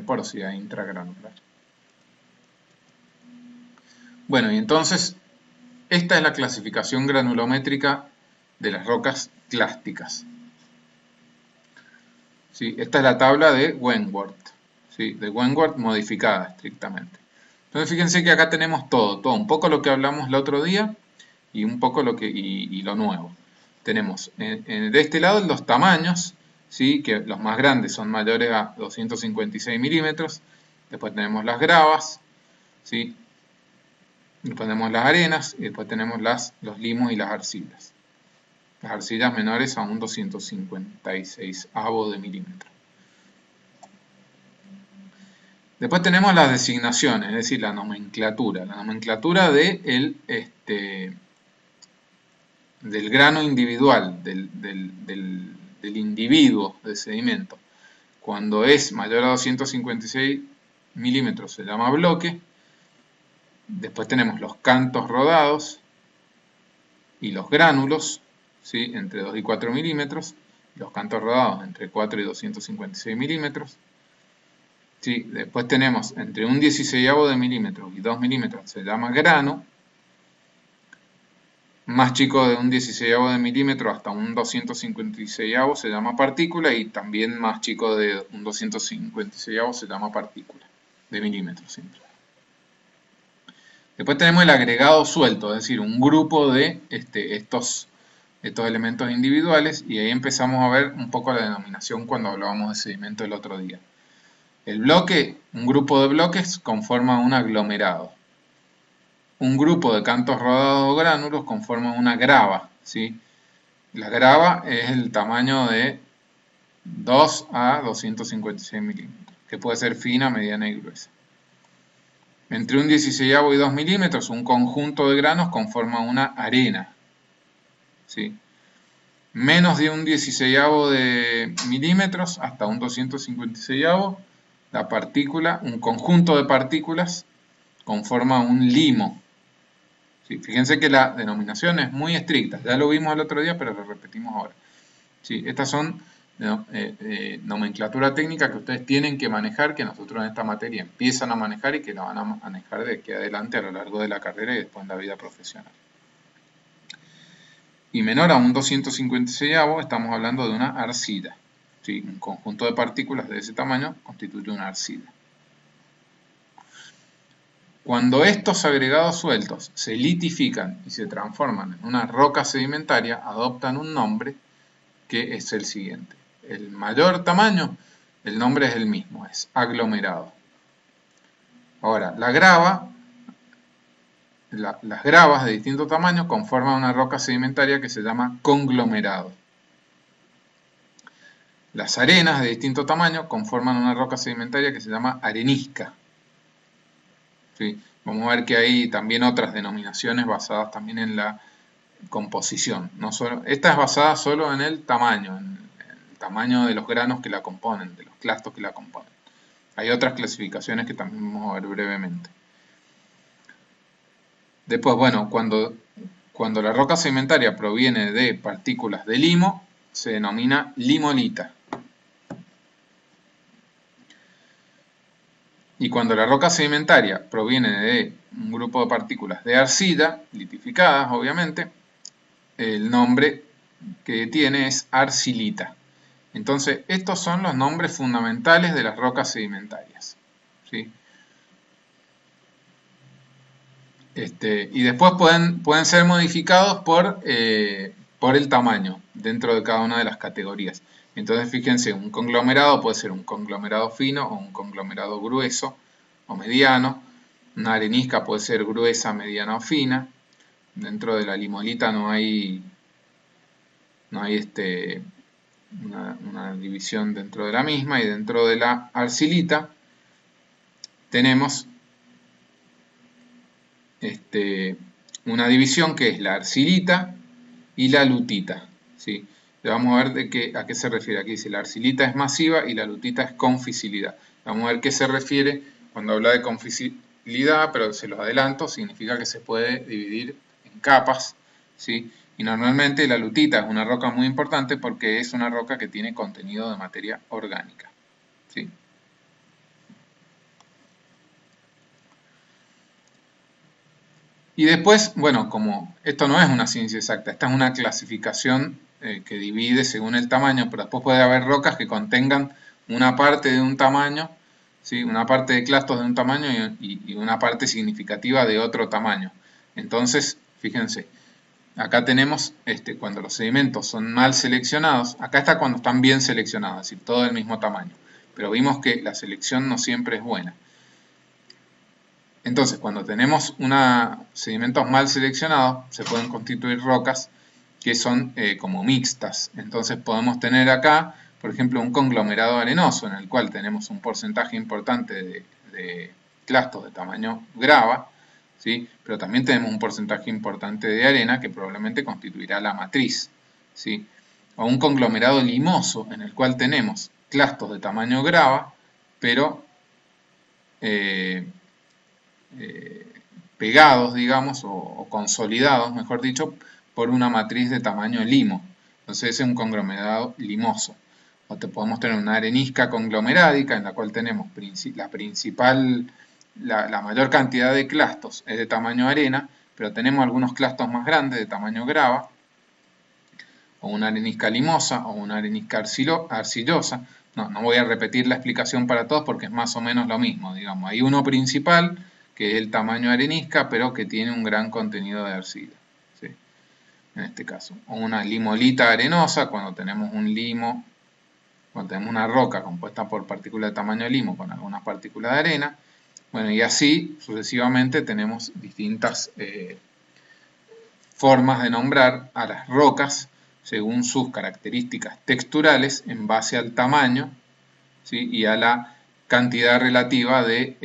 Speaker 1: porosidad intragranular. Bueno, y entonces, esta es la clasificación granulométrica de las rocas clásticas. ¿Sí? Esta es la tabla de Wentworth, ¿sí? De Wentworth modificada estrictamente. Entonces, fíjense que acá tenemos todo, un poco lo que hablamos el otro día y un poco lo nuevo. Tenemos de este lado los tamaños, ¿sí? Que los más grandes son mayores a 256 milímetros. Después tenemos las gravas, ¿sí? Después tenemos las arenas y después tenemos los limos y las arcillas. Las arcillas menores a un 256avo de milímetro. Después tenemos las designaciones, es decir, la nomenclatura. La nomenclatura del grano individual, del individuo de sedimento. Cuando es mayor a 256 milímetros se llama bloque. Después tenemos los cantos rodados y los gránulos, ¿sí? Entre 2 y 4 milímetros. Los cantos rodados entre 4 y 256 milímetros. ¿Sí? Después tenemos entre un 16avo de milímetro y 2 milímetros se llama grano. Más chico de un 16avo de milímetro hasta un 256avo se llama partícula, y también más chico de un 256avo se llama partícula, de milímetro siempre. Después tenemos el agregado suelto, es decir, un grupo de estos elementos individuales, y ahí empezamos a ver un poco la denominación cuando hablábamos de sedimento el otro día. El bloque, un grupo de bloques conforma un aglomerado. Un grupo de cantos rodados o gránulos conforma una grava, ¿sí? La grava es el tamaño de 2 a 256 milímetros, que puede ser fina, mediana y gruesa. Entre un 16avo y 2 milímetros, un conjunto de granos conforma una arena, ¿sí? Menos de un 16avo de milímetros hasta un 256avo, la partícula, un conjunto de partículas, conforma un limo. ¿Sí? Fíjense que la denominación es muy estricta, ya lo vimos el otro día, pero lo repetimos ahora. ¿Sí? Estas son nomenclatura técnica que ustedes tienen que manejar, que nosotros en esta materia empiezan a manejar y que la van a manejar de aquí adelante a lo largo de la carrera y después en la vida profesional. Y menor a un 256avo estamos hablando de una arcilla. ¿Sí? Un conjunto de partículas de ese tamaño constituye una arcilla. Cuando estos agregados sueltos se litifican y se transforman en una roca sedimentaria, adoptan un nombre que es el siguiente. El mayor tamaño, el nombre es el mismo, es aglomerado. Ahora, las gravas de distinto tamaño conforman una roca sedimentaria que se llama conglomerado. Las arenas de distinto tamaño conforman una roca sedimentaria que se llama arenisca. ¿Sí? Vamos a ver que hay también otras denominaciones basadas también en la composición. Esta es basada solo en el tamaño, de los granos que la componen, de los clastos que la componen. Hay otras clasificaciones que también vamos a ver brevemente. Después, bueno, cuando la roca sedimentaria proviene de partículas de limo, se denomina limolita. Y cuando la roca sedimentaria proviene de un grupo de partículas de arcilla, litificadas obviamente, el nombre que tiene es arcilita. Entonces, estos son los nombres fundamentales de las rocas sedimentarias, ¿sí? Y después pueden ser modificados por el tamaño dentro de cada una de las categorías. Entonces, fíjense, un conglomerado puede ser un conglomerado fino o un conglomerado grueso o mediano. Una arenisca puede ser gruesa, mediana o fina. Dentro de la limolita no hay una división dentro de la misma, y dentro de la arcilita tenemos una división que es la arcilita y la lutita, ¿sí? Vamos a ver a qué se refiere. Aquí dice la arcilita es masiva y la lutita es con fisilidad. Vamos a ver qué se refiere cuando habla de confisilidad, pero se los adelanto, significa que se puede dividir en capas, ¿sí? Y normalmente la lutita es una roca muy importante porque es una roca que tiene contenido de materia orgánica, ¿sí? Y después, bueno, como esto no es una ciencia exacta, esta es una clasificación que divide según el tamaño, pero después puede haber rocas que contengan una parte de un tamaño, ¿sí? Una parte de clastos de un tamaño y una parte significativa de otro tamaño. Entonces, fíjense, acá tenemos cuando los sedimentos son mal seleccionados, acá está cuando están bien seleccionados, es decir, todo del mismo tamaño, pero vimos que la selección no siempre es buena. Entonces, cuando tenemos sedimentos mal seleccionados, se pueden constituir rocas que son como mixtas. Entonces podemos tener acá, por ejemplo, un conglomerado arenoso en el cual tenemos un porcentaje importante de clastos de tamaño grava, ¿sí? Pero también tenemos un porcentaje importante de arena que probablemente constituirá la matriz, ¿sí? O un conglomerado limoso en el cual tenemos clastos de tamaño grava, pero pegados, digamos, o consolidados, mejor dicho, por una matriz de tamaño limo. Entonces ese es un conglomerado limoso. O podemos tener una arenisca conglomerádica en la cual tenemos la mayor cantidad de clastos es de tamaño arena, pero tenemos algunos clastos más grandes de tamaño grava, o una arenisca limosa, o una arenisca arcillosa. No voy a repetir la explicación para todos porque es más o menos lo mismo, digamos. Hay uno principal, que es el tamaño arenisca, pero que tiene un gran contenido de arcilla, ¿sí? En este caso. O una limolita arenosa, cuando tenemos una roca compuesta por partículas de tamaño limo con algunas partículas de arena. Bueno, y así sucesivamente tenemos distintas formas de nombrar a las rocas según sus características texturales en base al tamaño, ¿sí? Y a la cantidad relativa de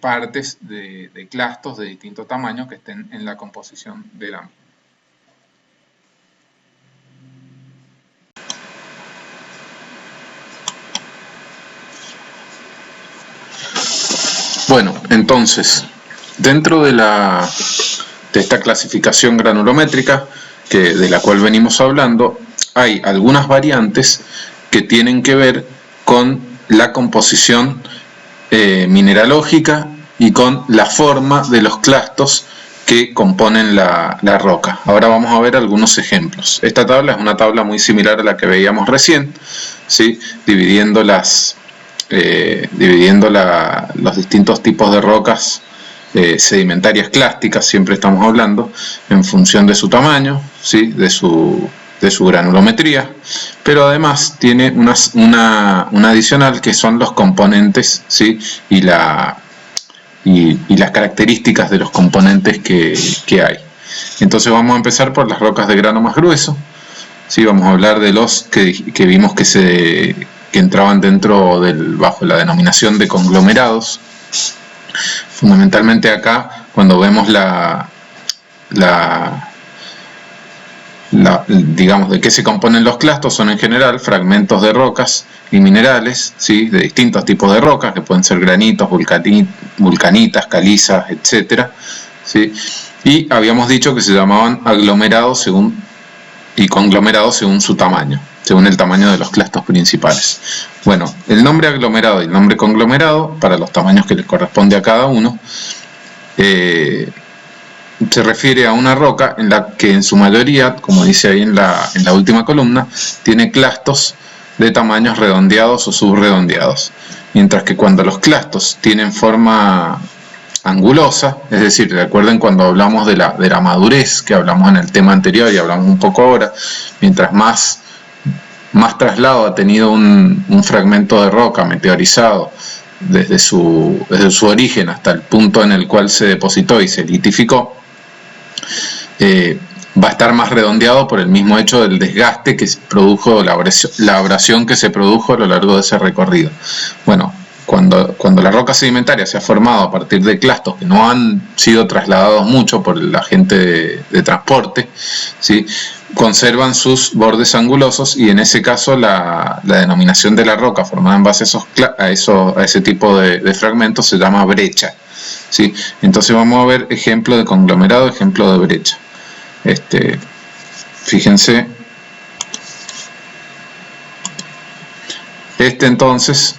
Speaker 1: partes, de clastos de distintos tamaños que estén en la composición de la misma. Bueno, entonces, dentro de esta clasificación granulométrica, de la cual venimos hablando, hay algunas variantes que tienen que ver con la composición mineralógica y con la forma de los clastos que componen la roca. Ahora vamos a ver algunos ejemplos. Esta tabla es una tabla muy similar a la que veíamos recién, ¿sí? Dividiendo los distintos tipos de rocas sedimentarias clásticas, siempre estamos hablando, en función de su tamaño, ¿sí? de su granulometría, pero además tiene una adicional que son los componentes, ¿sí? y las características de los componentes que hay. Entonces vamos a empezar por las rocas de grano más grueso, ¿sí? Vamos a hablar de los que vimos que entraban bajo la denominación de conglomerados. Fundamentalmente acá, cuando vemos digamos, de qué se componen los clastos, son en general fragmentos de rocas y minerales, ¿sí? De distintos tipos de rocas, que pueden ser granitos, vulcanitas, calizas, etc., ¿sí? Y habíamos dicho que se llamaban aglomerados y conglomerados según su tamaño, según el tamaño de los clastos principales. Bueno, el nombre aglomerado y el nombre conglomerado, para los tamaños que les corresponde a cada uno, se refiere a una roca en la que en su mayoría, como dice ahí en la última columna, tiene clastos de tamaños redondeados o subredondeados, mientras que cuando los clastos tienen forma angulosa, es decir, recuerden cuando hablamos de la madurez, que hablamos en el tema anterior y hablamos un poco ahora, mientras más traslado ha tenido un fragmento de roca meteorizado desde su origen hasta el punto en el cual se depositó y se litificó, va a estar más redondeado por el mismo hecho del desgaste que produjo la abrasión que se produjo a lo largo de ese recorrido. Bueno, cuando la roca sedimentaria se ha formado a partir de clastos que no han sido trasladados mucho por el agente de transporte, ¿sí?, conservan sus bordes angulosos, y en ese caso la denominación de la roca formada en base a ese tipo de fragmentos se llama brecha, ¿sí? Entonces vamos a ver ejemplo de conglomerado, ejemplo de brecha. Fíjense, entonces,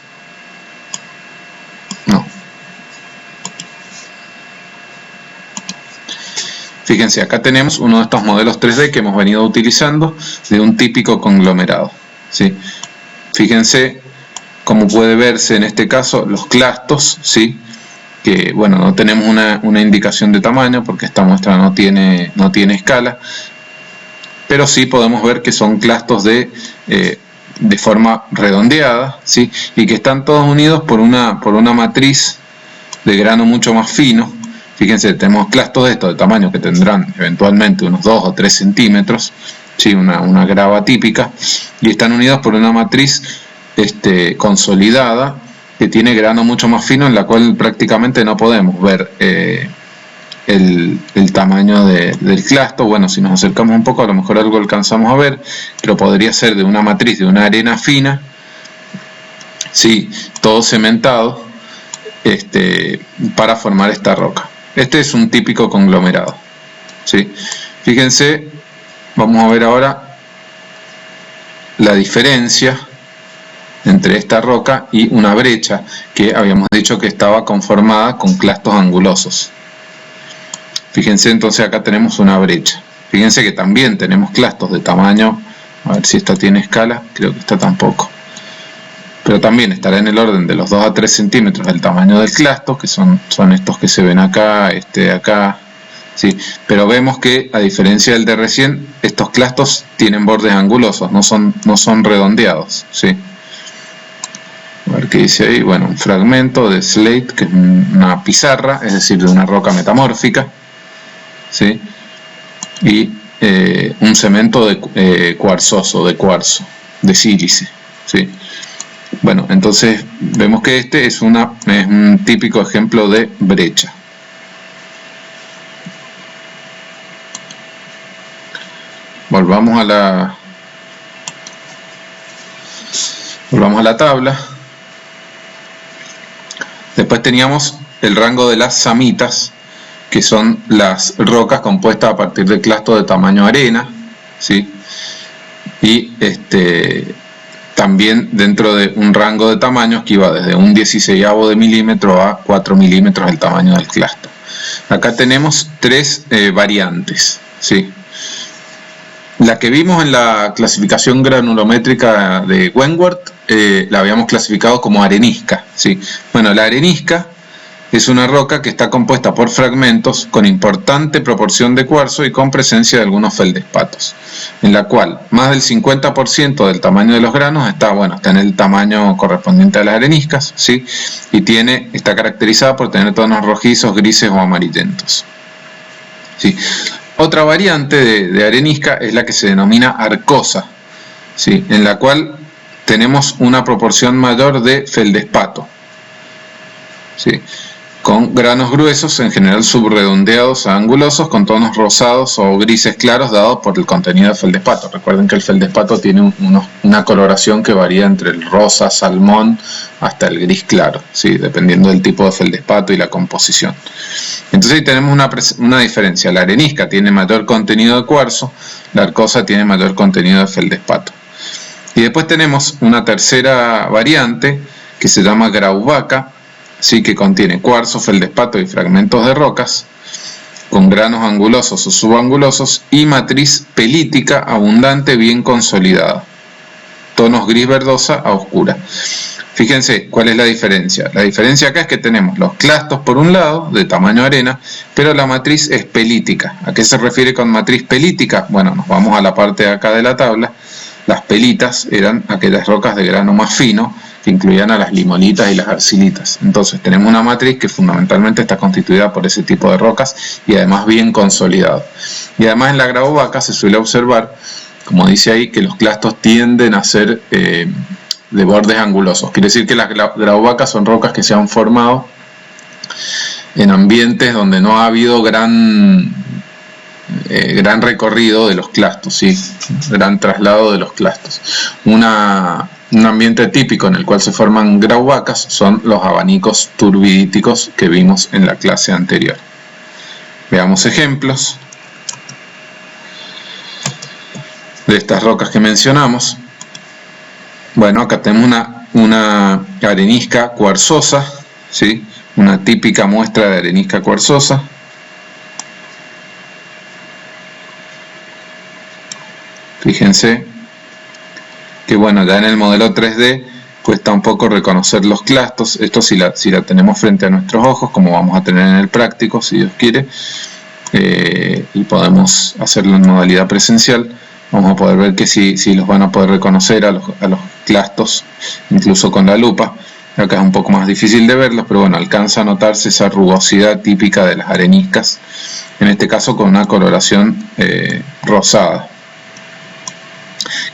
Speaker 1: no, fíjense, acá tenemos uno de estos modelos 3D que hemos venido utilizando de un típico conglomerado, ¿sí? Fíjense cómo puede verse en este caso los clastos, ¿sí?, que bueno, no tenemos una indicación de tamaño porque esta muestra no tiene escala, pero sí podemos ver que son clastos de forma redondeada, ¿sí?, y que están todos unidos por una matriz de grano mucho más fino. Fíjense, tenemos clastos de estos de tamaño que tendrán eventualmente unos 2 o 3 centímetros, ¿sí?, una grava típica, y están unidos por una matriz consolidada que tiene grano mucho más fino, en la cual prácticamente no podemos ver el tamaño del clasto. Bueno, si nos acercamos un poco a lo mejor algo alcanzamos a ver, pero podría ser de una matriz de una arena fina, sí, todo cementado, para formar esta roca. Este es un típico conglomerado, ¿sí? Fíjense, vamos a ver ahora la diferencia entre esta roca y una brecha que habíamos dicho que estaba conformada con clastos angulosos. Fíjense, entonces acá tenemos una brecha. Fíjense que también tenemos clastos de tamaño, a ver si esta tiene escala, creo que esta tampoco, pero también estará en el orden de los 2 a 3 centímetros del tamaño del clasto, que son estos que se ven acá, acá, ¿sí? Pero vemos que, a diferencia del de recién, estos clastos tienen bordes angulosos, no son redondeados, ¿sí? A ver qué dice ahí. Bueno, un fragmento de slate, que es una pizarra, es decir, de una roca metamórfica, ¿sí?, y un cemento cuarzoso, de cuarzo, de sílice, ¿sí? Bueno, entonces vemos que este es un típico ejemplo de brecha. Volvamos a la tabla. Después teníamos el rango de las samitas, que son las rocas compuestas a partir de clastos de tamaño arena, ¿sí?, y también dentro de un rango de tamaños que iba desde un 16avo de milímetro a 4 milímetros el tamaño del clasto. Acá tenemos 3 variantes, ¿sí? La que vimos en la clasificación granulométrica de Wentworth, la habíamos clasificado como arenisca, ¿sí? Bueno, la arenisca es una roca que está compuesta por fragmentos con importante proporción de cuarzo y con presencia de algunos feldespatos, en la cual más del 50% del tamaño de los granos está en el tamaño correspondiente a las areniscas, ¿sí?, y está caracterizada por tener tonos rojizos, grises o amarillentos, ¿sí? Otra variante de arenisca es la que se denomina arcosa, ¿sí?, en la cual tenemos una proporción mayor de feldespato, ¿sí?, con granos gruesos, en general subredondeados a angulosos, con tonos rosados o grises claros dados por el contenido de feldespato. Recuerden que el feldespato tiene una coloración que varía entre el rosa, salmón, hasta el gris claro, ¿sí?, dependiendo del tipo de feldespato y la composición. Entonces ahí tenemos una diferencia. La arenisca tiene mayor contenido de cuarzo, la arcosa tiene mayor contenido de feldespato. Y después tenemos una tercera variante que se llama grauwacca, ¿sí? Que contiene cuarzo, feldespato y fragmentos de rocas con granos angulosos o subangulosos y matriz pelítica abundante bien consolidada, tonos gris verdosa a oscura. Fíjense cuál es la diferencia. La diferencia acá es que tenemos los clastos por un lado, de tamaño arena, pero la matriz es pelítica. ¿A qué se refiere con matriz pelítica? Bueno, nos vamos a la parte de acá de la tabla. Las pelitas eran aquellas rocas de grano más fino que incluían a las limolitas y las arcilitas. Entonces tenemos una matriz que fundamentalmente está constituida por ese tipo de rocas y además bien consolidado. Y además en la grauwacca se suele observar, como dice ahí, que los clastos tienden a ser de bordes angulosos. Quiere decir que las grauwaccas son rocas que se han formado en ambientes donde no ha habido gran recorrido de los clastos, ¿sí? Gran traslado de los clastos. Un ambiente típico en el cual se forman grauwaccas son los abanicos turbidíticos que vimos en la clase anterior. Veamos ejemplos de estas rocas que mencionamos. Bueno, acá tenemos una arenisca cuarzosa, ¿sí? Una típica muestra de arenisca cuarzosa. Fíjense que bueno, ya en el modelo 3D cuesta un poco reconocer los clastos. Esto si la tenemos frente a nuestros ojos, como vamos a tener en el práctico, si Dios quiere, y podemos hacerlo en modalidad presencial, vamos a poder ver que sí los van a poder reconocer a los clastos, incluso con la lupa. Acá es un poco más difícil de verlos, pero bueno, alcanza a notarse esa rugosidad típica de las areniscas, en este caso con una coloración rosada,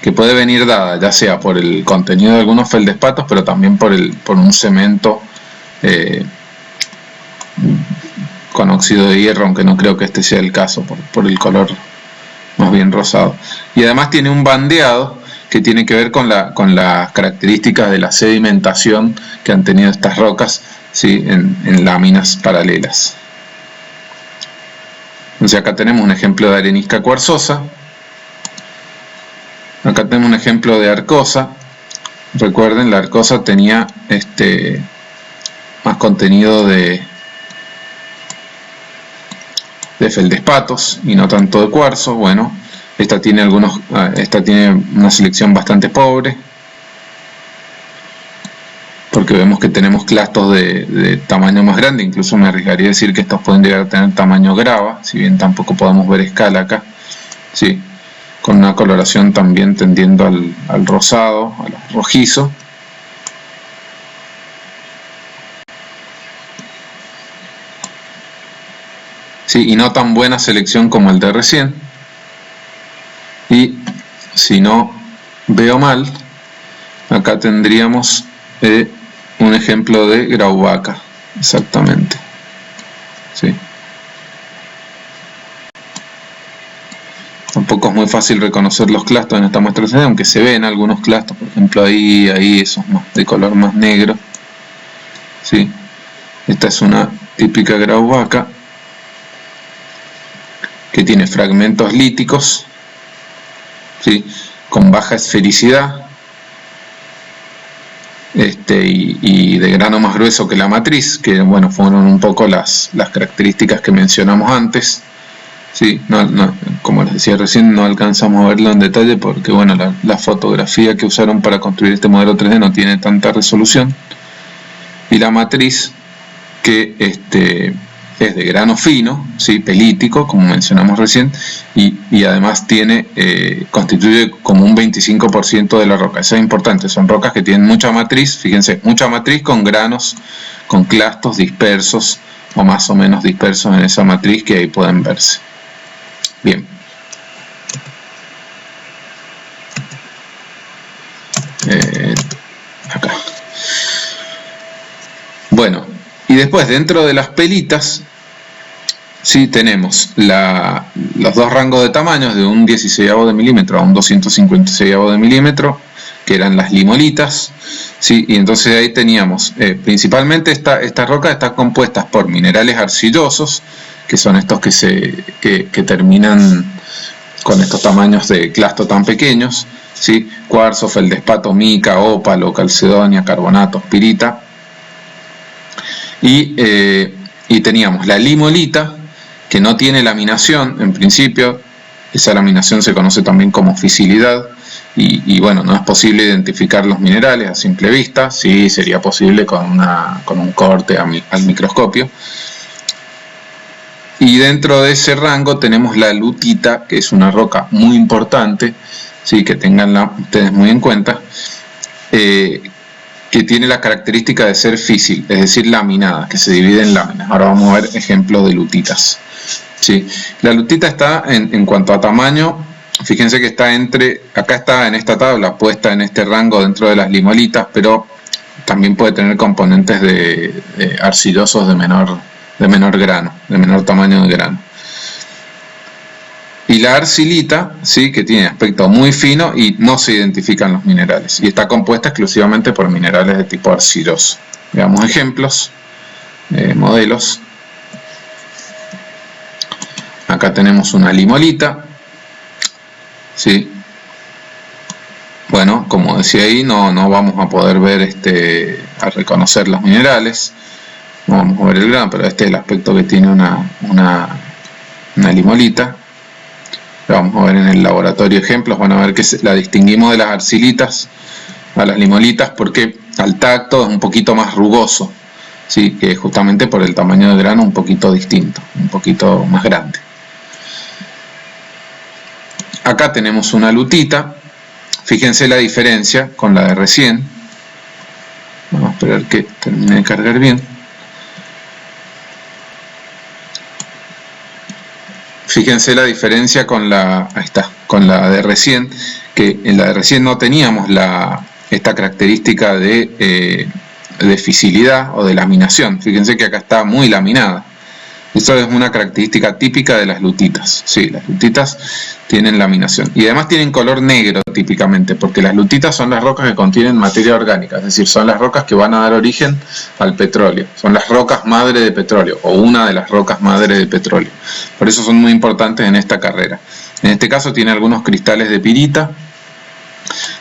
Speaker 1: que puede venir dada ya sea por el contenido de algunos feldespatos, pero también por un cemento con óxido de hierro, aunque no creo que este sea el caso por el color más bien rosado. Y además tiene un bandeado que tiene que ver con las características de la sedimentación que han tenido estas rocas, ¿sí? en láminas paralelas. Entonces acá tenemos un ejemplo de arenisca cuarzosa. Acá tenemos un ejemplo de arcosa. Recuerden, la arcosa tenía más contenido de feldespatos y no tanto de cuarzo. Bueno, esta tiene una selección bastante pobre, porque vemos que tenemos clastos de tamaño más grande. Incluso me arriesgaría a decir que estos pueden llegar a tener tamaño grava, si bien tampoco podemos ver escala acá, sí, con una coloración también tendiendo al rosado, al rojizo. Sí, y no tan buena selección como el de recién. Y si no veo mal, acá tendríamos un ejemplo de grauwacca, exactamente. Sí. Tampoco es muy fácil reconocer los clastos en esta muestra 3D, aunque se ven algunos clastos, por ejemplo ahí esos de color más negro. Sí. Esta es una típica grauwacca que tiene fragmentos líticos, ¿sí? Con baja esfericidad, y de grano más grueso que la matriz, que bueno, fueron un poco las características que mencionamos antes. Sí, como les decía recién, no alcanzamos a verlo en detalle porque bueno, la fotografía que usaron para construir este modelo 3D no tiene tanta resolución. Y la matriz, que es de grano fino, ¿sí? Pelítico, como mencionamos recién, y además constituye como un 25% de la roca. Eso es importante, son rocas que tienen mucha matriz, fíjense, mucha matriz con granos, con clastos dispersos o más o menos dispersos en esa matriz que ahí pueden verse. Bien. Acá. Bueno, y después dentro de las pelitas, sí, tenemos los dos rangos de tamaños, de un 16avo de milímetro a un 256avo de milímetro, que eran las limolitas, ¿sí? Y entonces ahí teníamos, principalmente estas rocas están compuestas por minerales arcillosos, que son estos que terminan con estos tamaños de clasto tan pequeños, ¿sí? Cuarzo, feldespato, mica, ópalo, calcedonia, carbonatos, pirita. Y teníamos la limolita, que no tiene laminación en principio. Esa laminación se conoce también como fisilidad. Y bueno, no es posible identificar los minerales a simple vista. Sí, sería posible con un corte al microscopio. Y dentro de ese rango tenemos la lutita, que es una roca muy importante, ¿sí? Que tenganla ustedes muy en cuenta, que tiene la característica de ser físil, es decir, laminada, que se divide en láminas. Ahora vamos a ver ejemplos de lutitas, ¿sí? La lutita está en cuanto a tamaño, fíjense que está acá está en esta tabla, puesta en este rango dentro de las limolitas, pero también puede tener componentes de arcillosos de menor grano, de menor tamaño de grano. Y la arcilita, ¿sí? Que tiene aspecto muy fino y no se identifican los minerales. Y está compuesta exclusivamente por minerales de tipo arcilloso. Veamos ejemplos, modelos. Acá tenemos una limolita, ¿sí? Bueno, como decía ahí, no vamos a poder ver a reconocer los minerales. No vamos a ver el grano, pero este es el aspecto que tiene una limolita. Lo vamos a ver en el laboratorio ejemplos. Van a ver que la distinguimos de las arcilitas a las limolitas porque al tacto es un poquito más rugoso, ¿sí? Que justamente por el tamaño del grano un poquito distinto, un poquito más grande. Acá tenemos una lutita. Fíjense la diferencia con la de recién. Vamos a esperar que termine de cargar bien. Fíjense la diferencia con la de recién, que en la de recién no teníamos esta característica de fisilidad o de laminación. Fíjense que acá está muy laminada. Eso es una característica típica de las lutitas. Sí, las lutitas tienen laminación. Y además tienen color negro típicamente, porque las lutitas son las rocas que contienen materia orgánica, es decir, son las rocas que van a dar origen al petróleo. Son las rocas madre de petróleo, o una de las rocas madre de petróleo. Por eso son muy importantes en esta carrera. En este caso tiene algunos cristales de pirita,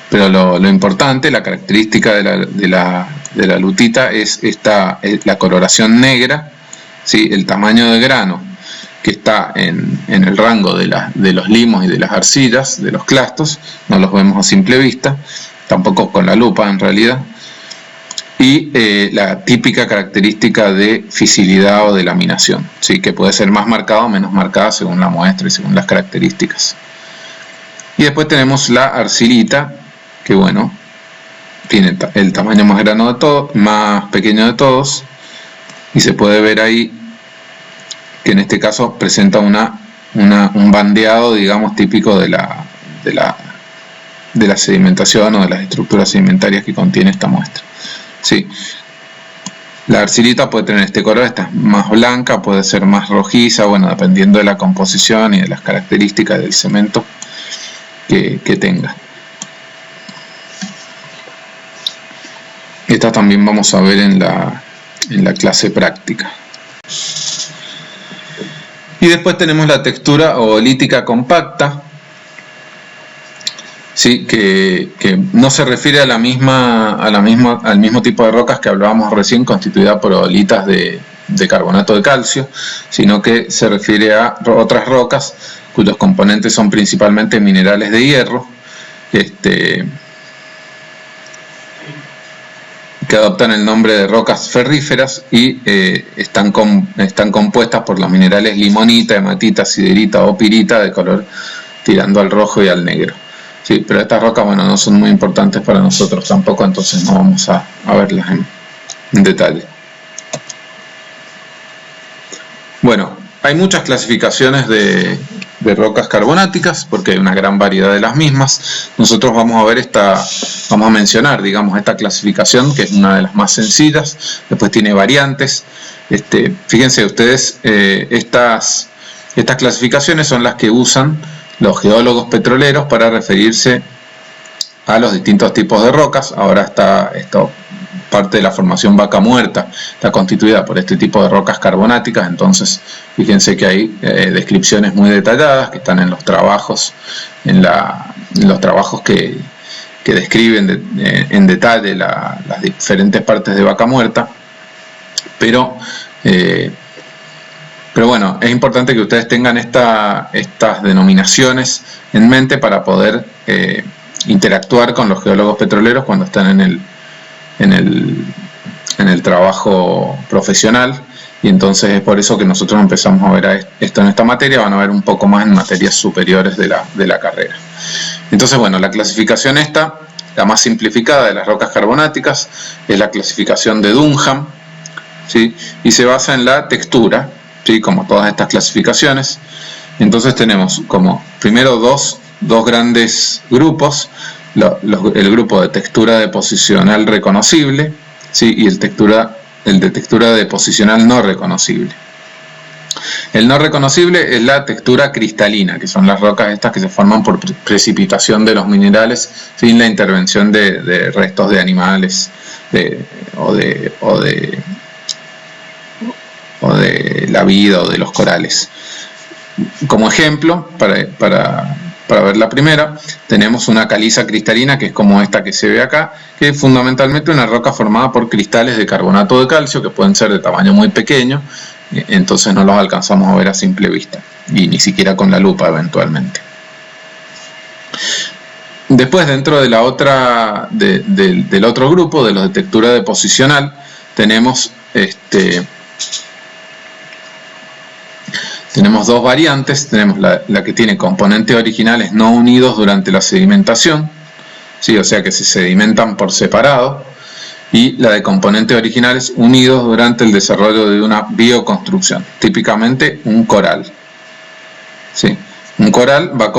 Speaker 1: pero lo importante, la característica de la lutita es la coloración negra, ¿sí? El tamaño de grano, que está en el rango de los limos y de las arcillas, de los clastos, no los vemos a simple vista, tampoco con la lupa en realidad, y la típica característica de fisilidad o de laminación, ¿sí? Que puede ser más marcada o menos marcada según la muestra y según las características. Y después tenemos la arcilita, que bueno, tiene el tamaño más grano de todos, más pequeño de todos, y se puede ver ahí que en este caso presenta un bandeado, digamos, típico de la sedimentación o de las estructuras sedimentarias que contiene esta muestra. Sí. La arcilita puede tener este color, esta es más blanca, puede ser más rojiza, bueno, dependiendo de la composición y de las características del cemento que tenga. Esta también vamos a ver en la clase práctica. Y después tenemos la textura oolítica compacta, ¿sí? que no se refiere al mismo tipo de rocas que hablábamos recién, constituida por oolitas de carbonato de calcio, sino que se refiere a otras rocas cuyos componentes son principalmente minerales de hierro, que adoptan el nombre de rocas ferríferas y están compuestas por los minerales limonita, hematita, siderita o pirita de color tirando al rojo y al negro. Sí, pero estas rocas, bueno, no son muy importantes para nosotros tampoco, entonces no vamos a verlas en detalle. Bueno, hay muchas clasificaciones de rocas carbonáticas porque hay una gran variedad de las mismas. Nosotros vamos a mencionar, digamos, esta clasificación, que es una de las más sencillas. Después tiene variantes. Fíjense ustedes, estas clasificaciones son las que usan los geólogos petroleros para referirse a los distintos tipos de rocas. Ahora esto parte de la formación Vaca Muerta está constituida por este tipo de rocas carbonáticas, entonces fíjense que hay descripciones muy detalladas que están en los trabajos, en los trabajos que que describen en detalle las diferentes partes de Vaca Muerta, pero bueno, es importante que ustedes tengan estas denominaciones en mente para poder interactuar con los geólogos petroleros cuando están en el trabajo profesional. Y entonces es por eso que nosotros empezamos a ver esto en esta materia. Van a ver un poco más en materias superiores de la carrera. Entonces, bueno, la clasificación la más simplificada de las rocas carbonáticas, es la clasificación de Dunham, ¿sí? Y se basa en la textura, ¿sí? Como todas estas clasificaciones. Entonces tenemos como primero dos grandes grupos, el grupo de textura deposicional reconocible, ¿sí? Y el de textura deposicional no reconocible. El no reconocible es la textura cristalina, que son las rocas estas que se forman por precipitación de los minerales sin la intervención de restos de animales o de la vida o de los corales. Como ejemplo, para ver la primera, tenemos una caliza cristalina, que es como esta que se ve acá, que es fundamentalmente una roca formada por cristales de carbonato de calcio, que pueden ser de tamaño muy pequeño, entonces no los alcanzamos a ver a simple vista, y ni siquiera con la lupa eventualmente. Después, dentro de del otro grupo, de los de textura deposicional, tenemos dos variantes. Tenemos la que tiene componentes originales no unidos durante la sedimentación, ¿sí? O sea que se sedimentan por separado, y la de componentes originales unidos durante el desarrollo de una bioconstrucción, típicamente un coral, ¿sí? Un coral va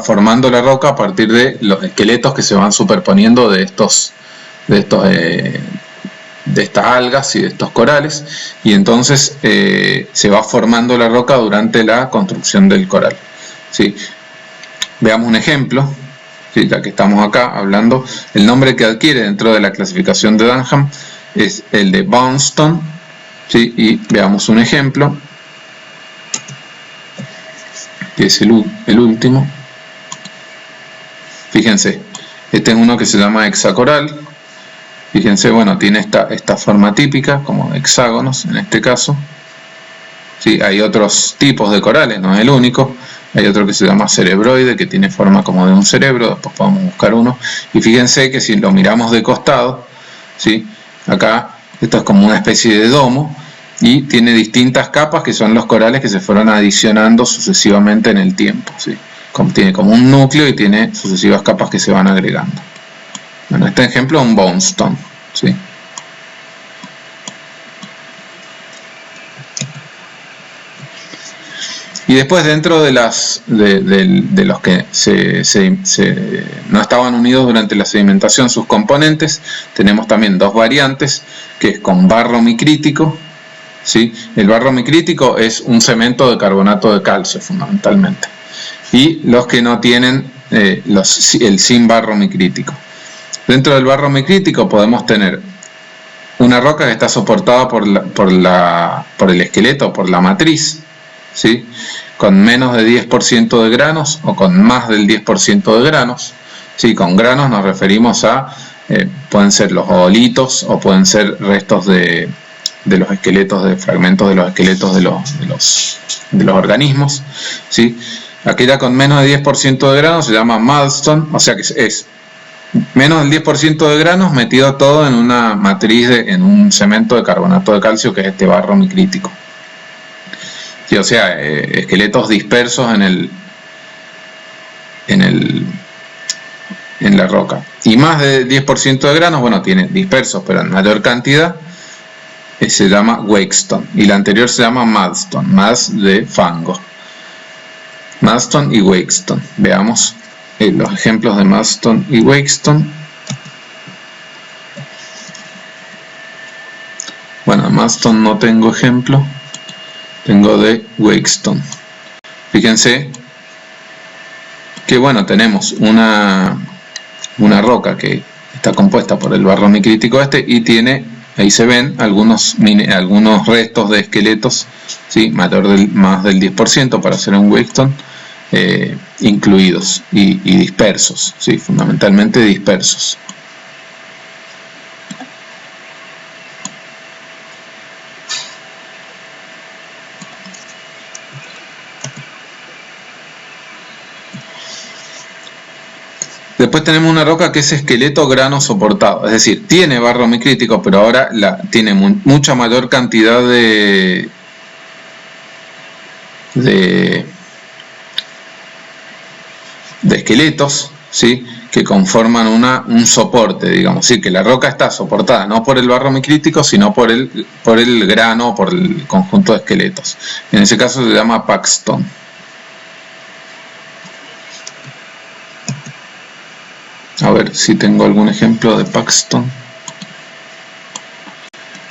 Speaker 1: formando la roca a partir de los esqueletos que se van superponiendo de estas algas y de estos corales, y entonces se va formando la roca durante la construcción del coral, ¿sí? Veamos un ejemplo, ¿sí? Ya que estamos acá hablando, el nombre que adquiere dentro de la clasificación de Dunham es el de Boundstone, ¿sí? Y veamos un ejemplo, que es el último. Fíjense, este es uno que se llama hexacoral. Fíjense, bueno, tiene esta forma típica, como hexágonos en este caso. Sí, hay otros tipos de corales, no es el único. Hay otro que se llama cerebroide, que tiene forma como de un cerebro. Después podemos buscar uno. Y fíjense que si lo miramos de costado, ¿sí? Acá esto es como una especie de domo, y tiene distintas capas que son los corales que se fueron adicionando sucesivamente en el tiempo, ¿sí? Tiene como un núcleo y tiene sucesivas capas que se van agregando. Bueno, este ejemplo es un Boundstone, ¿sí? Y después, dentro de los que no estaban unidos durante la sedimentación, sus componentes, tenemos también dos variantes, que es con barro micrítico, ¿sí? El barro micrítico es un cemento de carbonato de calcio fundamentalmente, y los que no tienen el sin barro micrítico. Dentro del barro micrítico podemos tener una roca que está soportada por el esqueleto, por la matriz, ¿sí? Con menos de 10% de granos o con más del 10% de granos, ¿sí? Con granos nos referimos a, pueden ser los oolitos o pueden ser restos de los esqueletos, de fragmentos de los esqueletos de los organismos, ¿sí? Aquella con menos de 10% de granos se llama mudstone, o sea que es menos del 10% de granos metido todo en una matriz, en un cemento de carbonato de calcio, que es este barro micrítico. Sí, o sea, esqueletos dispersos en la roca. Y más de 10% de granos, bueno, tiene dispersos, pero en mayor cantidad, se llama wakestone. Y la anterior se llama mudstone, más de fango. Mudstone y wakestone. Veamos los ejemplos de mudstone y wakestone. Bueno, de mudstone no tengo ejemplo, tengo de wakestone. Fíjense que, bueno, tenemos una roca que está compuesta por el barro micrítico y tiene, ahí se ven algunos restos de esqueletos, ¿sí? Más del 10% para hacer un wakestone. incluidos y dispersos, ¿sí? Fundamentalmente dispersos. Después tenemos una roca que es esqueleto grano soportado, es decir, tiene barro muy crítico, pero ahora tiene mucha mayor cantidad de esqueletos, ¿sí? Que conforman un soporte, digamos, sí, que la roca está soportada no por el barro muy crítico, sino por el grano, por el conjunto de esqueletos. En ese caso se llama Paxton. A ver si tengo algún ejemplo de Paxton.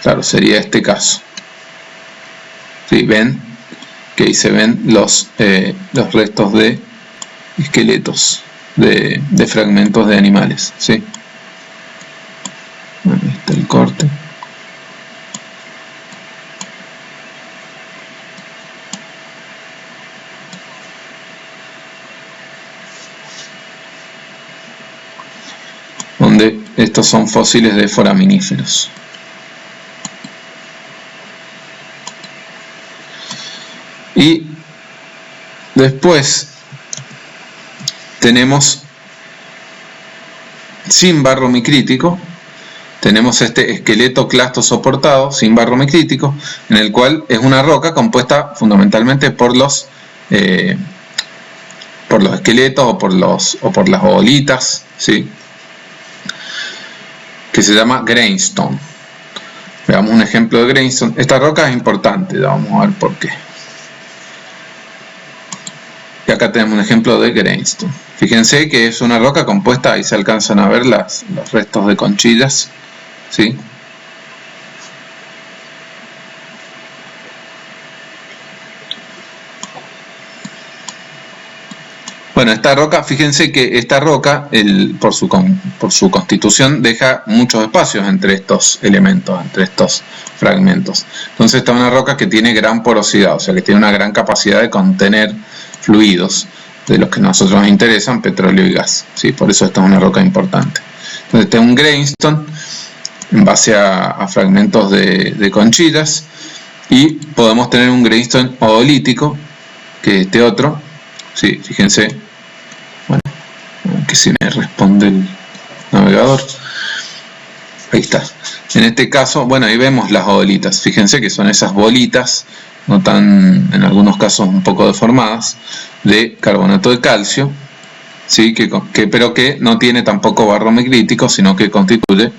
Speaker 1: Claro, sería este caso. Sí, ven que ahí se ven los restos de esqueletos de fragmentos de animales, ¿sí? Ahí está el corte. Donde estos son fósiles de foraminíferos. Y después tenemos, sin barro micrítico, tenemos este esqueleto clasto soportado, sin barro micrítico, en el cual es una roca compuesta fundamentalmente por los esqueletos o por las bolitas, ¿sí? Que se llama greenstone. Veamos un ejemplo de greenstone. Esta roca es importante, vamos a ver por qué. Y acá tenemos un ejemplo de greenstone. Fíjense que es una roca compuesta, ahí se alcanzan a ver los restos de conchillas, ¿sí? Bueno, esta roca, fíjense que esta roca, por su constitución, deja muchos espacios entre estos elementos, entre estos fragmentos. Entonces esta es una roca que tiene gran porosidad, o sea que tiene una gran capacidad de contener fluidos, de los que a nosotros nos interesan, petróleo y gas, ¿sí? Por eso esta es una roca importante. Entonces este es un greenstone en base a fragmentos de conchillas, y podemos tener un greenstone odolítico, que es este otro. Sí, fíjense, bueno, que si me responde el navegador, ahí está. En este caso, bueno, ahí vemos las odolitas, fíjense que son esas bolitas, no tan, en algunos casos un poco deformadas, de carbonato de calcio, ¿sí? Pero que no tiene tampoco barro micrítico, sino que constituye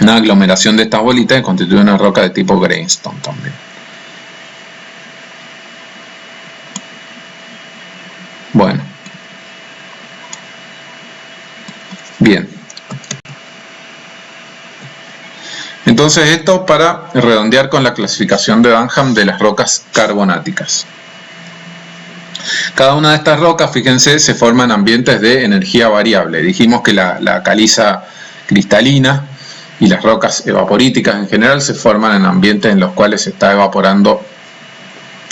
Speaker 1: una aglomeración de estas bolitas y constituye una roca de tipo greenstone también. Bueno, bien. Entonces esto para redondear con la clasificación de Dunham de las rocas carbonáticas. Cada una de estas rocas, fíjense, se forma en ambientes de energía variable. Dijimos que la caliza cristalina y las rocas evaporíticas en general se forman en ambientes en los cuales se está evaporando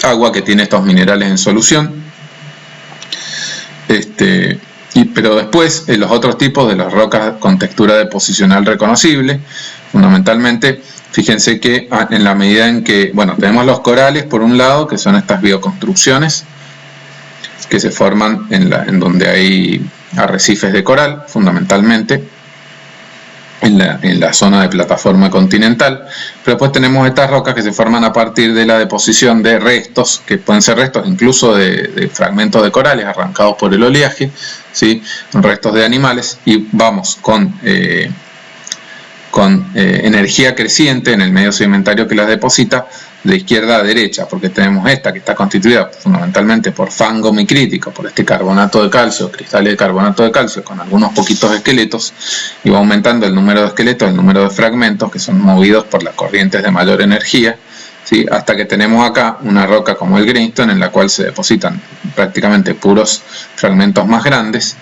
Speaker 1: agua que tiene estos minerales en solución. Pero después los otros tipos de las rocas con textura deposicional reconocible, fundamentalmente, fíjense que en la medida en que, bueno, tenemos los corales por un lado, que son estas bioconstrucciones que se forman en donde hay arrecifes de coral, fundamentalmente en la zona de plataforma continental, pero después tenemos estas rocas que se forman a partir de la deposición de restos, que pueden ser restos incluso de fragmentos de corales arrancados por el oleaje, ¿sí? Restos de animales, y vamos con energía creciente en el medio sedimentario que las deposita de izquierda a derecha, porque tenemos esta que está constituida fundamentalmente por fango micrítico, por este carbonato de calcio, cristales de carbonato de calcio con algunos poquitos esqueletos, y va aumentando el número de esqueletos, el número de fragmentos que son movidos por las corrientes de mayor energía, ¿sí? Hasta que tenemos acá una roca como el greenstone en la cual se depositan prácticamente puros fragmentos más grandes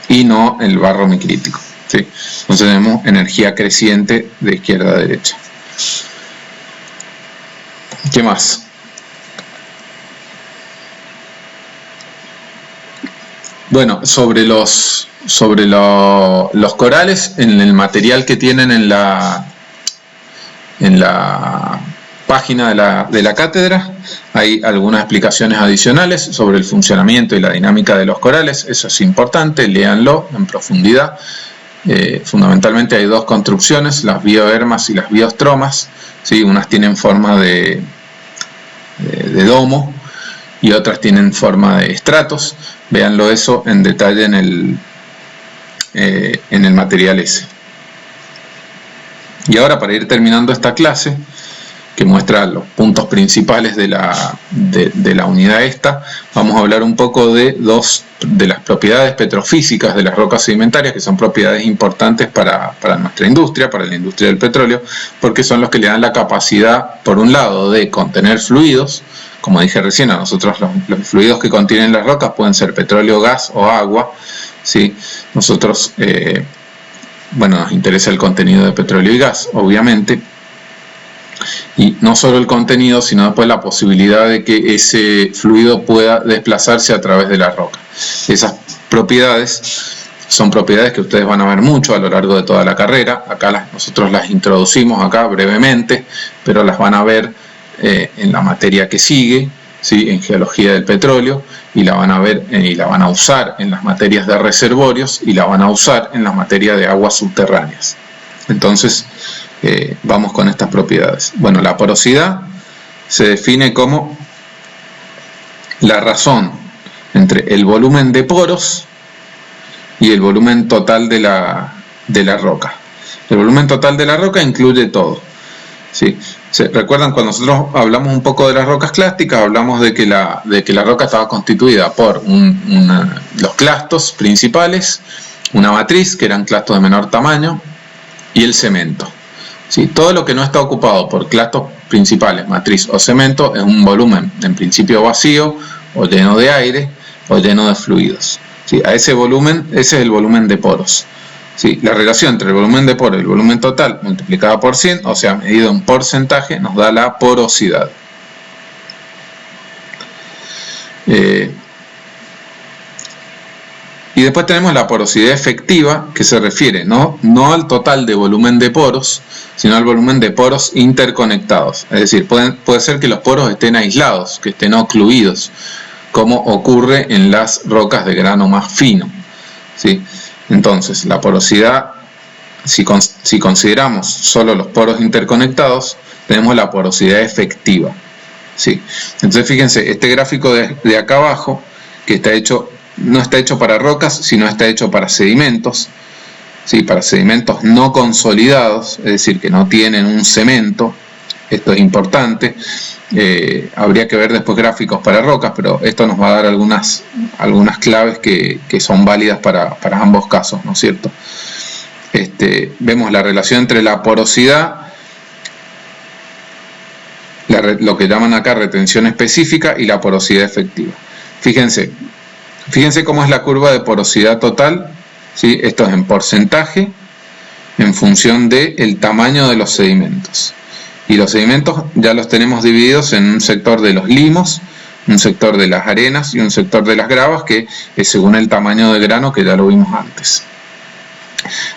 Speaker 1: y no el barro micrítico, ¿sí? Entonces tenemos energía creciente de izquierda a derecha. ¿Qué más? Bueno, sobre los corales, en el material que tienen en la página de la cátedra hay algunas explicaciones adicionales sobre el funcionamiento y la dinámica de los corales. Eso es importante, léanlo en profundidad. Fundamentalmente hay dos construcciones, las biodermas y las biostromas, ¿sí? Unas tienen forma de domo y otras tienen forma de estratos. Véanlo eso en detalle en el material ese. Y ahora, para ir terminando esta clase, que muestra los puntos principales de la unidad esta, vamos a hablar un poco de dos de las propiedades petrofísicas de las rocas sedimentarias, que son propiedades importantes para nuestra industria, para la industria del petróleo, porque son los que le dan la capacidad, por un lado, de contener fluidos. Como dije recién, a nosotros los fluidos que contienen las rocas pueden ser petróleo, gas o agua, ¿sí? Nosotros, nos interesa el contenido de petróleo y gas, obviamente. Y no solo el contenido, sino después la posibilidad de que ese fluido pueda desplazarse a través de la roca. Esas propiedades son propiedades que ustedes van a ver mucho a lo largo de toda la carrera. Acá nosotros las introducimos acá brevemente, pero las van a ver en la materia que sigue, ¿sí? En geología del petróleo, y la van a ver y la van a usar en las materias de reservorios y la van a usar en las materias de aguas subterráneas. Entonces, vamos con estas propiedades. Bueno, la porosidad se define como la razón entre el volumen de poros y el volumen total de la roca. El volumen total de la roca incluye todo, ¿sí? ¿Recuerdan cuando nosotros hablamos un poco de las rocas clásticas? Hablamos de que la roca estaba constituida por los clastos principales, una matriz, que eran clastos de menor tamaño, y el cemento. ¿Sí? Todo lo que no está ocupado por clastos principales, matriz o cemento, es un volumen en principio vacío, o lleno de aire, o lleno de fluidos. ¿Sí? A ese volumen, ese es el volumen de poros. ¿Sí? La relación entre el volumen de poros y el volumen total multiplicada por 100, o sea, medido en porcentaje, nos da la porosidad. Y después tenemos la porosidad efectiva, que se refiere no al total de volumen de poros, sino al volumen de poros interconectados. Es decir, puede ser que los poros estén aislados, que estén ocluidos, como ocurre en las rocas de grano más fino, ¿sí? Entonces, la porosidad, si consideramos solo los poros interconectados, tenemos la porosidad efectiva, ¿sí? Entonces, fíjense, este gráfico de acá abajo, que no está hecho para rocas, sino está hecho para sedimentos, ¿sí? Para sedimentos no consolidados, es decir, que no tienen un cemento. Esto es importante. Habría que ver después gráficos para rocas, pero esto nos va a dar algunas claves que son válidas para ambos casos, ¿no es cierto? Vemos la relación entre la porosidad, lo que llaman acá retención específica, y la porosidad efectiva. Fíjense cómo es la curva de porosidad total, ¿sí? Esto es en porcentaje en función del tamaño de los sedimentos. Y los sedimentos ya los tenemos divididos en un sector de los limos, un sector de las arenas y un sector de las gravas, que es según el tamaño de grano, que ya lo vimos antes.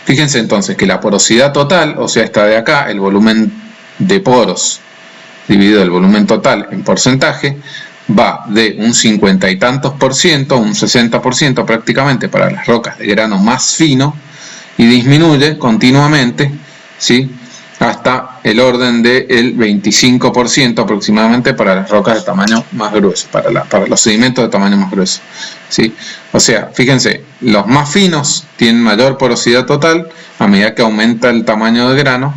Speaker 1: Fíjense entonces que la porosidad total, o sea, esta de acá, el volumen de poros dividido el volumen total en porcentaje, va de un 50 y tantos por ciento, un 60% prácticamente para las rocas de grano más fino, y disminuye continuamente, ¿sí? Hasta el orden del 25% aproximadamente para las rocas de tamaño más grueso, para los sedimentos de tamaño más grueso, ¿sí? O sea, fíjense, los más finos tienen mayor porosidad total. A medida que aumenta el tamaño de grano,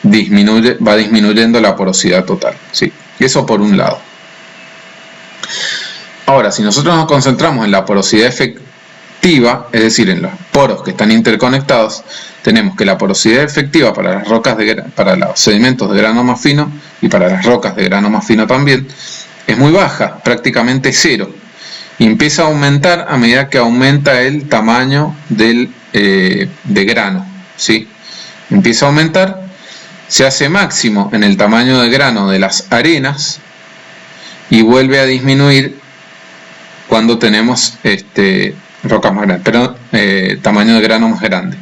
Speaker 1: va disminuyendo la porosidad total, ¿sí? Eso por un lado. Ahora, si nosotros nos concentramos en la porosidad efectiva, es decir, en los poros que están interconectados, tenemos que la porosidad efectiva para las rocas para los sedimentos de grano más fino y para las rocas de grano más fino también es muy baja, prácticamente cero, y empieza a aumentar a medida que aumenta el tamaño de grano, ¿sí? Empieza a aumentar, se hace máximo en el tamaño de grano de las arenas y vuelve a disminuir cuando tenemos rocas más grandes, pero tamaño de grano más grande,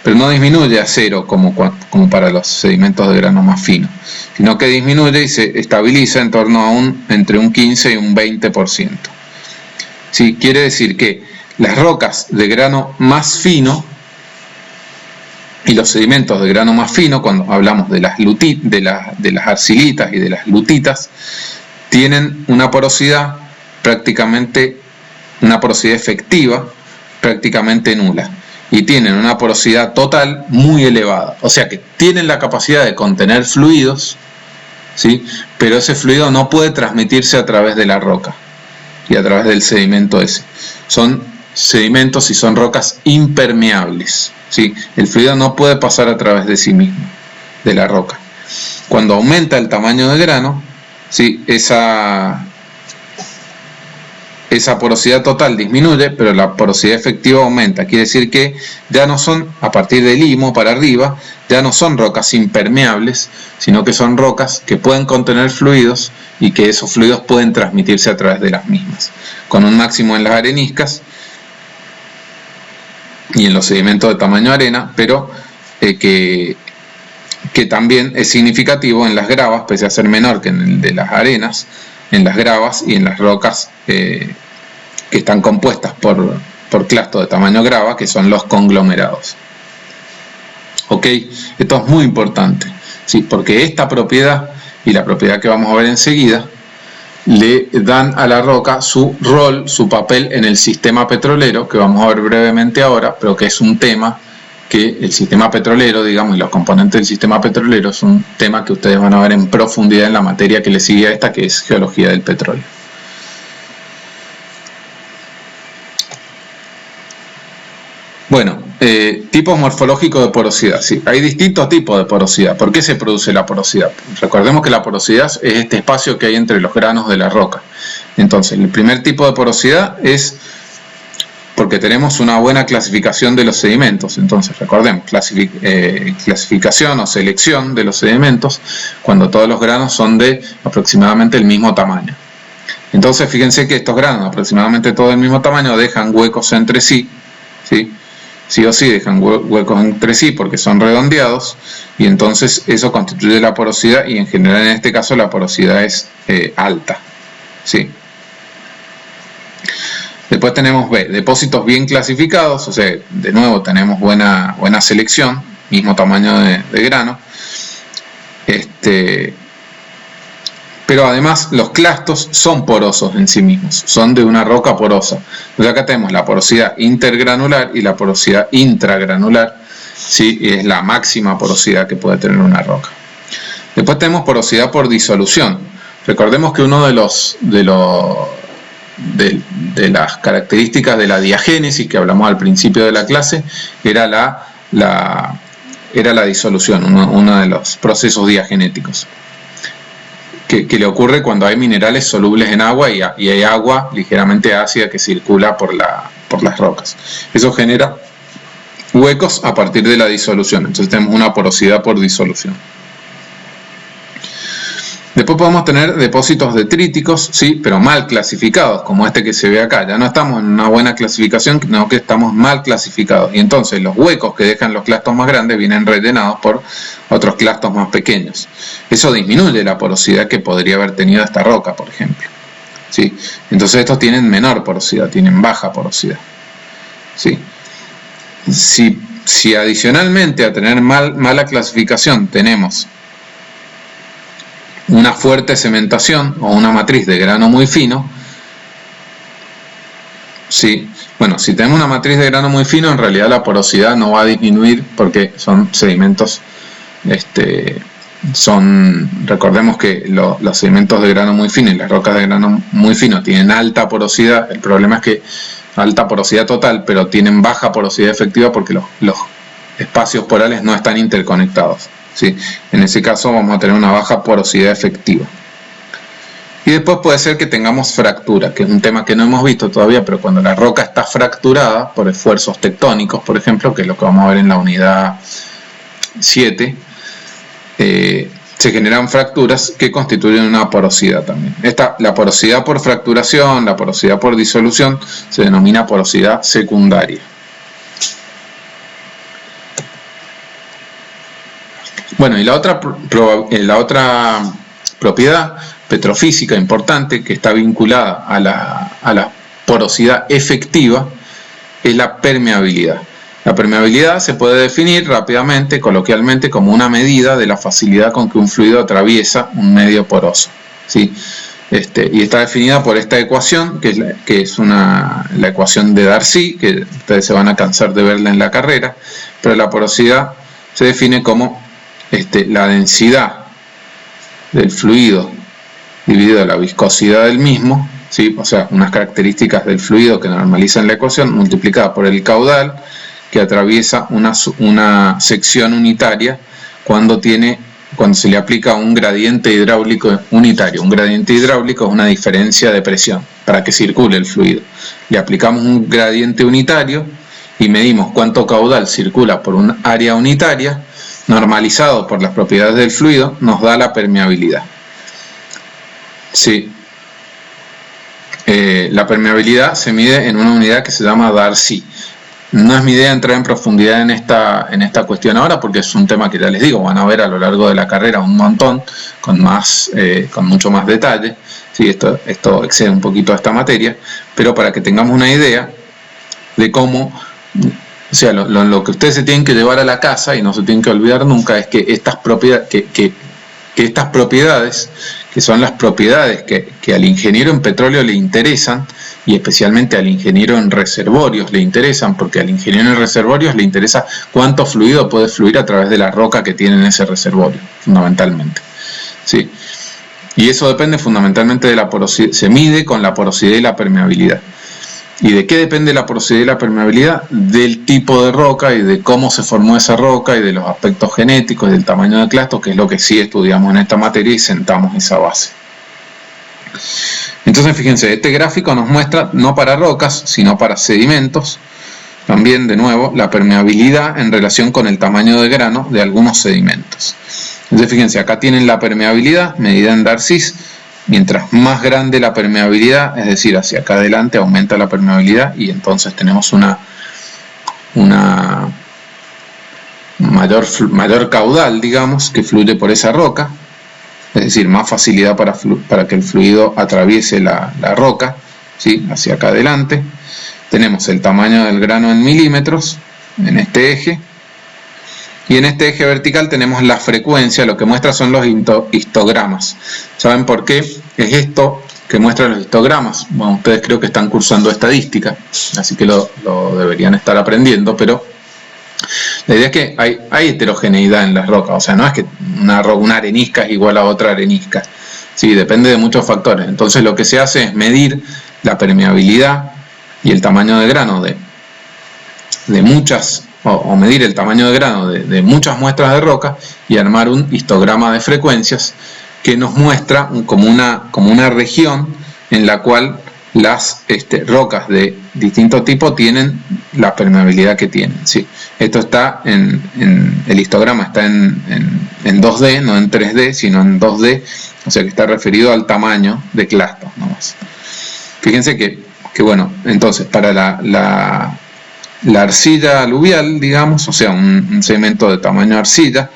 Speaker 1: pero no disminuye a cero como para los sedimentos de grano más fino, sino que disminuye y se estabiliza en torno a entre un 15 y un 20%. Sí, quiere decir que las rocas de grano más fino y los sedimentos de grano más fino, cuando hablamos de las arcilitas y de las lutitas, tienen una porosidad efectiva prácticamente nula, y tienen una porosidad total muy elevada, o sea que tienen la capacidad de contener fluidos, ¿sí? Pero ese fluido no puede transmitirse a través de la roca y a través del sedimento ese. Son sedimentos y son rocas impermeables, ¿sí? El fluido no puede pasar a través de sí mismo, de la roca. Cuando aumenta el tamaño de grano, ¿sí? Esa porosidad total disminuye, pero la porosidad efectiva aumenta. Quiere decir que ya no son, a partir del limo para arriba, ya no son rocas impermeables, sino que son rocas que pueden contener fluidos y que esos fluidos pueden transmitirse a través de las mismas, con un máximo en las areniscas y en los sedimentos de tamaño arena, pero que también es significativo en las gravas, pese a ser menor que en el de las arenas, en las gravas y en las rocas que están compuestas por clastos de tamaño grava, que son los conglomerados. Ok, esto es muy importante, ¿sí? Porque esta propiedad y la propiedad que vamos a ver enseguida le dan a la roca su rol, su papel en el sistema petrolero, que vamos a ver brevemente ahora, pero que es un tema que el sistema petrolero, digamos, y los componentes del sistema petrolero es un tema que ustedes van a ver en profundidad en la materia que le sigue a esta, que es geología del petróleo. Bueno, tipos morfológicos de porosidad. Sí, hay distintos tipos de porosidad. ¿Por qué se produce la porosidad? Recordemos que la porosidad es este espacio que hay entre los granos de la roca. Entonces, el primer tipo de porosidad es porque tenemos una buena clasificación de los sedimentos. Entonces, recordemos, clasificación o selección de los sedimentos cuando todos los granos son de aproximadamente el mismo tamaño. Entonces, fíjense que estos granos, aproximadamente todos del mismo tamaño, dejan huecos entre sí, ¿sí? Sí o sí dejan huecos entre sí porque son redondeados, y entonces eso constituye la porosidad, y en general en este caso la porosidad es alta, ¿sí? Después tenemos B, depósitos bien clasificados, o sea, de nuevo tenemos buena selección, mismo tamaño de grano, pero además los clastos son porosos en sí mismos, son de una roca porosa. Entonces acá tenemos la porosidad intergranular y la porosidad intragranular, ¿sí? Y es la máxima porosidad que puede tener una roca. Después tenemos porosidad por disolución. Recordemos que uno de las características de la diagénesis que hablamos al principio de la clase era la disolución, uno de los procesos diagenéticos que le ocurre cuando hay minerales solubles en agua y hay agua ligeramente ácida que circula por las rocas. Eso genera huecos a partir de la disolución. Entonces tenemos una porosidad por disolución. Después podemos tener depósitos detríticos, sí, pero mal clasificados, como este que se ve acá. Ya no estamos en una buena clasificación, sino que estamos mal clasificados. Y entonces los huecos que dejan los clastos más grandes vienen rellenados por otros clastos más pequeños. Eso disminuye la porosidad que podría haber tenido esta roca, por ejemplo, ¿sí? Entonces estos tienen menor porosidad, tienen baja porosidad, ¿sí? Si adicionalmente a tener mala clasificación tenemos una fuerte cementación o una matriz de grano muy fino, ¿sí? Bueno, si tenemos una matriz de grano muy fino, en realidad la porosidad no va a disminuir porque son sedimentos, recordemos que los sedimentos de grano muy fino y las rocas de grano muy fino tienen alta porosidad. El problema es que alta porosidad total, pero tienen baja porosidad efectiva porque los espacios porales no están interconectados, ¿sí? En ese caso vamos a tener una baja porosidad efectiva. Y después puede ser que tengamos fractura, que es un tema que no hemos visto todavía, pero cuando la roca está fracturada por esfuerzos tectónicos, por ejemplo, que es lo que vamos a ver en la unidad 7, se generan fracturas que constituyen una porosidad también. La porosidad por fracturación, la porosidad por disolución, se denomina porosidad secundaria. Bueno, y la otra propiedad petrofísica importante que está vinculada a la porosidad efectiva es la permeabilidad. La permeabilidad se puede definir rápidamente, coloquialmente, como una medida de la facilidad con que un fluido atraviesa un medio poroso, ¿sí? Y está definida por esta ecuación, que es la ecuación de Darcy, que ustedes se van a cansar de verla en la carrera, pero la porosidad se define como la densidad del fluido dividido la viscosidad del mismo, ¿sí? O sea, unas características del fluido que normalizan la ecuación, multiplicada por el caudal que atraviesa una sección unitaria cuando se le aplica un gradiente hidráulico unitario. Un gradiente hidráulico es una diferencia de presión para que circule el fluido. Le aplicamos un gradiente unitario y medimos cuánto caudal circula por un área unitaria, normalizado por las propiedades del fluido, nos da la permeabilidad. Sí. La permeabilidad se mide en una unidad que se llama Darcy. No es mi idea entrar en profundidad en esta cuestión ahora, porque es un tema que ya les digo, van a ver a lo largo de la carrera un montón, con mucho más detalle. Sí, esto excede un poquito a esta materia, pero para que tengamos una idea de cómo, o sea, lo que ustedes se tienen que llevar a la casa y no se tienen que olvidar nunca es que estas propiedades, estas propiedades, que son las propiedades que al ingeniero en petróleo le interesan, y especialmente al ingeniero en reservorios le interesan, porque al ingeniero en reservorios le interesa cuánto fluido puede fluir a través de la roca que tiene en ese reservorio, fundamentalmente. ¿Sí? Y eso depende fundamentalmente de la porosidad, se mide con la porosidad y la permeabilidad. ¿Y de qué depende la porosidad y la permeabilidad? Del tipo de roca y de cómo se formó esa roca y de los aspectos genéticos y del tamaño de clasto, que es lo que sí estudiamos en esta materia y sentamos esa base. Entonces, fíjense, este gráfico nos muestra, no para rocas, sino para sedimentos, también, de nuevo, la permeabilidad en relación con el tamaño de grano de algunos sedimentos. Entonces, fíjense, acá tienen la permeabilidad medida en Darcy. Mientras más grande la permeabilidad, es decir, hacia acá adelante aumenta la permeabilidad y entonces tenemos una mayor caudal, digamos, que fluye por esa roca, es decir, más facilidad para que el fluido atraviese la roca, ¿sí? Hacia acá adelante. Tenemos el tamaño del grano en milímetros en este eje. Y en este eje vertical tenemos la frecuencia, lo que muestra son los histogramas. ¿Saben por qué es esto que muestra los histogramas? Bueno, ustedes creo que están cursando estadística, así que lo deberían estar aprendiendo, pero la idea es que hay heterogeneidad en las rocas, o sea, no es que una arenisca es igual a otra arenisca, sí, depende de muchos factores. Entonces lo que se hace es medir la permeabilidad y el tamaño de grano de muchas, o medir el tamaño de grano de muchas muestras de roca y armar un histograma de frecuencias que nos muestra como una región en la cual las rocas de distinto tipo tienen la permeabilidad que tienen, ¿sí? Esto está el histograma está en 2D, no en 3D, sino en 2D, o sea que está referido al tamaño de clastos nomás. Fíjense que bueno, entonces para la arcilla aluvial, digamos, o sea, un sedimento de tamaño arcilla,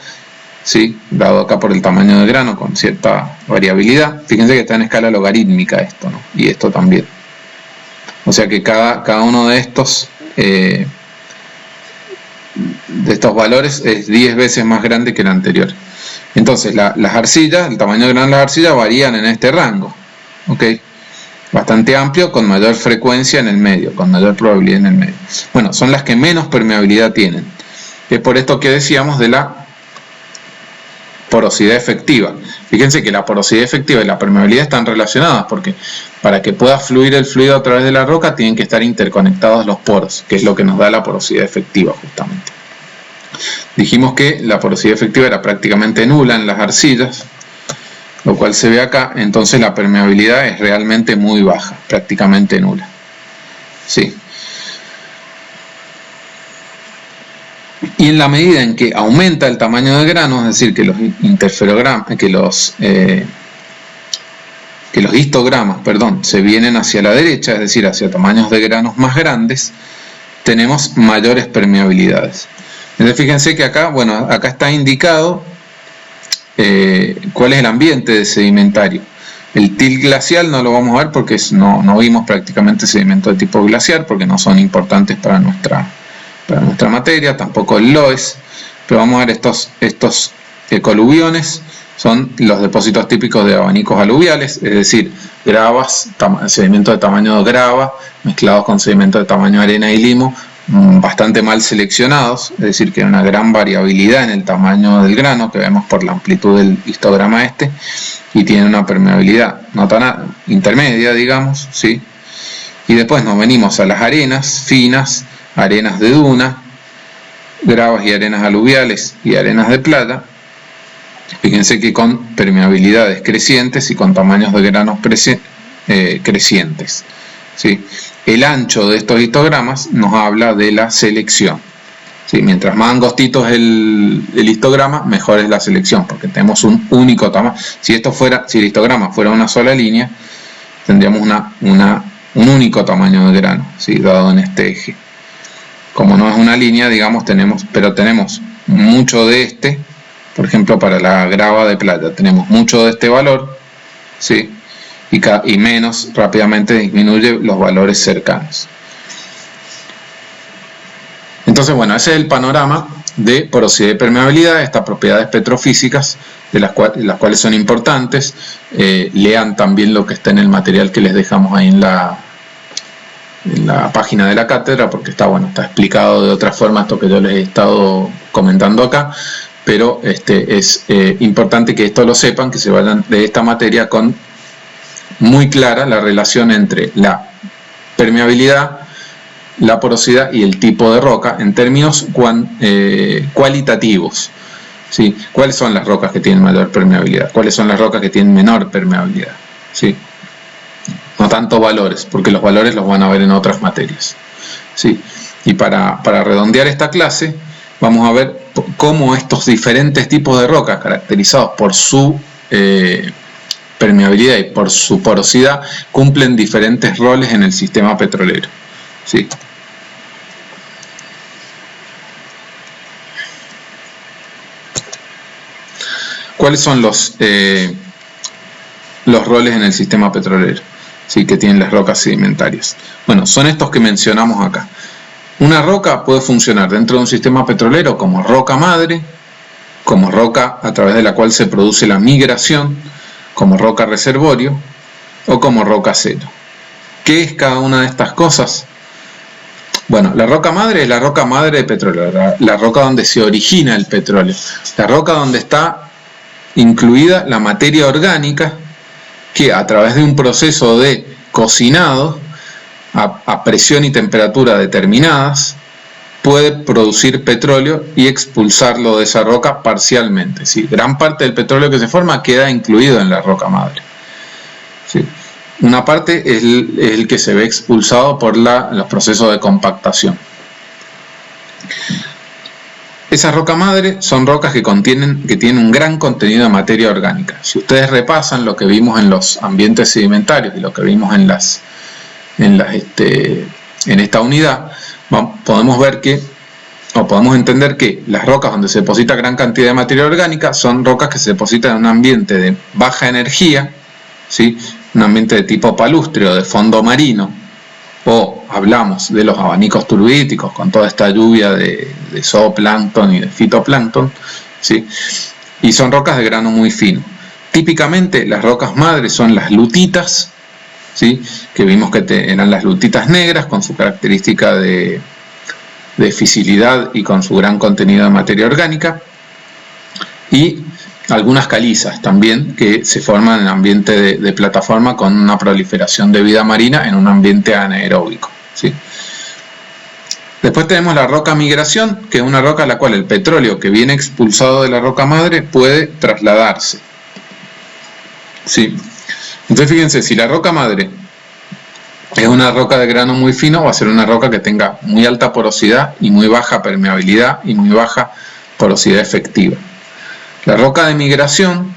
Speaker 1: ¿sí? Dado acá por el tamaño de grano con cierta variabilidad, fíjense que está en escala logarítmica esto, ¿no? Y esto también. O sea que cada uno de estos valores es 10 veces más grande que el anterior. Entonces las arcillas, el tamaño de grano de las arcillas varían en este rango, ¿ok? Bastante amplio, con mayor frecuencia en el medio, con mayor probabilidad en el medio. Bueno, son las que menos permeabilidad tienen. Es por esto que decíamos de la porosidad efectiva. Fíjense que la porosidad efectiva y la permeabilidad están relacionadas, porque para que pueda fluir el fluido a través de la roca tienen que estar interconectados los poros, que es lo que nos da la porosidad efectiva justamente. Dijimos que la porosidad efectiva era prácticamente nula en las arcillas, lo cual se ve acá. Entonces la permeabilidad es realmente muy baja, prácticamente nula. ¿Sí? Y en la medida en que aumenta el tamaño de grano, es decir, que los interferogramas, que los histogramas, se vienen hacia la derecha, es decir, hacia tamaños de granos más grandes, tenemos mayores permeabilidades. Entonces fíjense que acá, acá está indicado cuál es el ambiente sedimentario. El til glacial no lo vamos a ver porque no vimos prácticamente sedimento de tipo glaciar, porque no son importantes para nuestra materia, tampoco el loess, pero vamos a ver estos ecoluviones. Son los depósitos típicos de abanicos aluviales, es decir, gravas, sedimentos de tamaño de grava, mezclados con sedimentos de tamaño arena y limo, bastante mal seleccionados, es decir, que hay una gran variabilidad en el tamaño del grano, que vemos por la amplitud del histograma y tiene una permeabilidad no tan intermedia, digamos, ¿sí? Y después nos venimos a las arenas finas, arenas de duna, gravas y arenas aluviales y arenas de plata. Fíjense que con permeabilidades crecientes y con tamaños de granos crecientes, ¿sí? El ancho de estos histogramas nos habla de la selección, ¿sí? Mientras más angostito es el histograma, mejor es la selección, porque tenemos un único tamaño. Si el histograma fuera una sola línea, tendríamos un único tamaño de grano, ¿sí? Dado en este eje. Como no es una línea, digamos, tenemos mucho de este. Por ejemplo, para la grava de plata tenemos mucho de este valor, ¿sí? Y menos rápidamente disminuye los valores cercanos. Entonces, ese es el panorama de porosidad y permeabilidad, estas propiedades petrofísicas, las cuales son importantes. Lean también lo que está en el material que les dejamos ahí en la página de la cátedra, porque está explicado de otra forma esto que yo les he estado comentando acá. Pero es importante que esto lo sepan, que se vayan de esta materia con muy clara la relación entre la permeabilidad, la porosidad y el tipo de roca en términos cualitativos, ¿sí? ¿Cuáles son las rocas que tienen mayor permeabilidad? ¿Cuáles son las rocas que tienen menor permeabilidad? ¿Sí? No tanto valores, porque los valores los van a ver en otras materias, ¿sí? Y para redondear esta clase, vamos a ver cómo estos diferentes tipos de rocas, caracterizados por su permeabilidad y por su porosidad, cumplen diferentes roles en el sistema petrolero, ¿sí? ¿Cuáles son los roles en el sistema petrolero, ¿sí? Que tienen las rocas sedimentarias? Son estos que mencionamos acá. Una roca puede funcionar dentro de un sistema petrolero como roca madre, como roca a través de la cual se produce la migración, como roca reservorio o como roca cero. ¿Qué es cada una de estas cosas? La roca madre es la roca madre de petróleo, la roca donde se origina el petróleo, la roca donde está incluida la materia orgánica que a través de un proceso de cocinado a presión y temperatura determinadas puede producir petróleo y expulsarlo de esa roca parcialmente, ¿sí? Gran parte del petróleo que se forma queda incluido en la roca madre, ¿sí? Una parte es el que se ve expulsado por los procesos de compactación. Esas rocas madre son rocas que tienen un gran contenido de materia orgánica. Si ustedes repasan lo que vimos en los ambientes sedimentarios y lo que vimos en esta unidad, podemos entender que las rocas donde se deposita gran cantidad de materia orgánica son rocas que se depositan en un ambiente de baja energía, ¿sí? Un ambiente de tipo palústreo, de fondo marino, o hablamos de los abanicos turbíticos con toda esta lluvia de zooplancton y de fitoplancton, ¿sí? Y son rocas de grano muy fino. Típicamente las rocas madres son las lutitas, ¿sí? Que vimos que eran las lutitas negras con su característica de fisilidad y con su gran contenido de materia orgánica, y algunas calizas también que se forman en ambiente de plataforma con una proliferación de vida marina en un ambiente anaeróbico, ¿sí? Después tenemos la roca migración, que es una roca a la cual el petróleo que viene expulsado de la roca madre puede trasladarse, ¿sí? Entonces fíjense, si la roca madre es una roca de grano muy fino, va a ser una roca que tenga muy alta porosidad y muy baja permeabilidad y muy baja porosidad efectiva. La roca de migración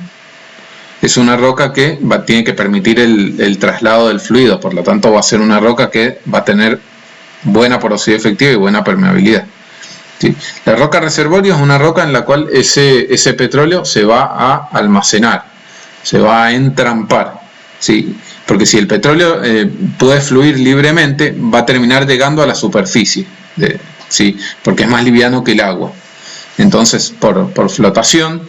Speaker 1: es una roca que tiene que permitir el traslado del fluido, por lo tanto va a ser una roca que va a tener buena porosidad efectiva y buena permeabilidad. ¿Sí? La roca reservorio es una roca en la cual ese petróleo se va a almacenar, se va a entrampar, ¿sí? Porque si el petróleo puede fluir libremente, va a terminar llegando a la superficie, ¿sí? Porque es más liviano que el agua. Entonces, por flotación,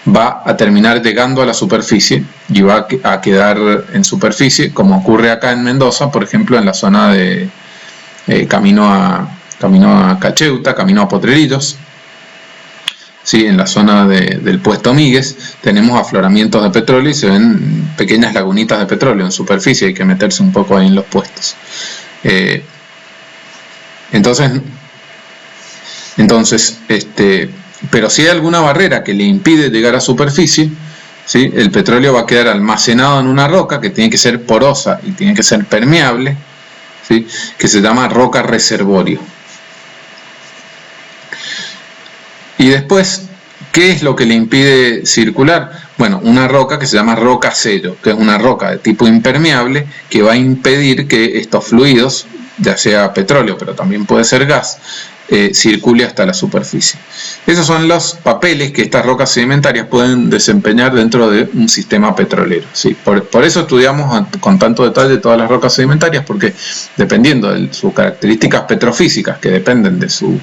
Speaker 1: va a terminar llegando a la superficie y va a quedar en superficie, como ocurre acá en Mendoza, por ejemplo, en la zona de camino a Cacheuta, camino a Potrerillos. Sí, en la zona del puesto Míguez tenemos afloramientos de petróleo y se ven pequeñas lagunitas de petróleo en superficie, hay que meterse un poco ahí en los puestos. Pero si hay alguna barrera que le impide llegar a superficie, ¿sí? El petróleo va a quedar almacenado en una roca que tiene que ser porosa y tiene que ser permeable, ¿sí? Que se llama roca reservorio. Y después, ¿qué es lo que le impide circular? Bueno, una roca que se llama roca sello, que es una roca de tipo impermeable que va a impedir que estos fluidos, ya sea petróleo, pero también puede ser gas, circule hasta la superficie. Esos son los papeles que estas rocas sedimentarias pueden desempeñar dentro de un sistema petrolero, ¿sí? Por eso estudiamos con tanto detalle todas las rocas sedimentarias, porque dependiendo de sus características petrofísicas, que dependen de su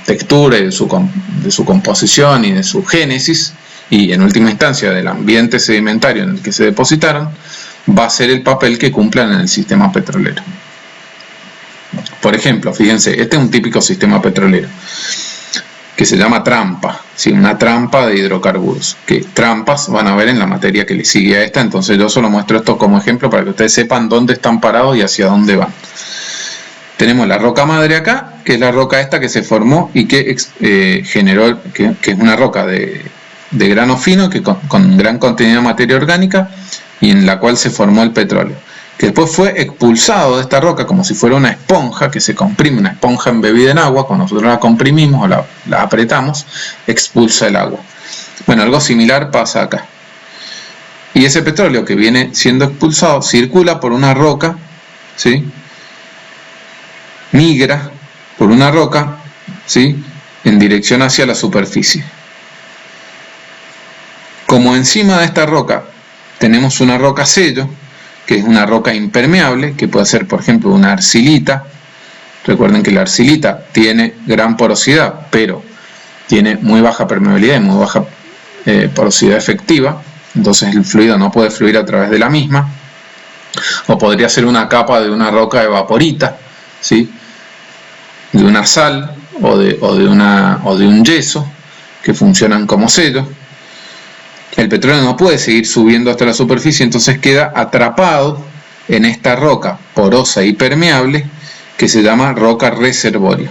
Speaker 1: textura y de su composición y de su génesis, y en última instancia del ambiente sedimentario en el que se depositaron, va a ser el papel que cumplan en el sistema petrolero. Por ejemplo, fíjense, este es un típico sistema petrolero que se llama trampa, ¿sí? Una trampa de hidrocarburos, que trampas van a ver en la materia que le sigue a esta, entonces yo solo muestro esto como ejemplo para que ustedes sepan dónde están parados y hacia dónde van. Tenemos la roca madre acá, que es la roca esta que se formó y que generó, que es una roca de grano fino, que con gran contenido de materia orgánica, y en la cual se formó el petróleo, que después fue expulsado de esta roca como si fuera una esponja que se comprime, una esponja embebida en agua. Cuando nosotros la comprimimos o la apretamos, expulsa el agua. Bueno, algo similar pasa acá. Y ese petróleo que viene siendo expulsado circula por una roca, ¿sí? Migra por una roca, ¿sí? En dirección hacia la superficie. Como encima de esta roca tenemos una roca sello, que es una roca impermeable, que puede ser, por ejemplo, una arcilita. Recuerden que la arcilita tiene gran porosidad, pero tiene muy baja permeabilidad y muy baja porosidad efectiva, entonces el fluido no puede fluir a través de la misma. O podría ser una capa de una roca evaporita, ¿sí? De una sal o de un yeso, que funcionan como sello. El petróleo no puede seguir subiendo hasta la superficie, entonces queda atrapado en esta roca porosa y permeable que se llama roca reservorio.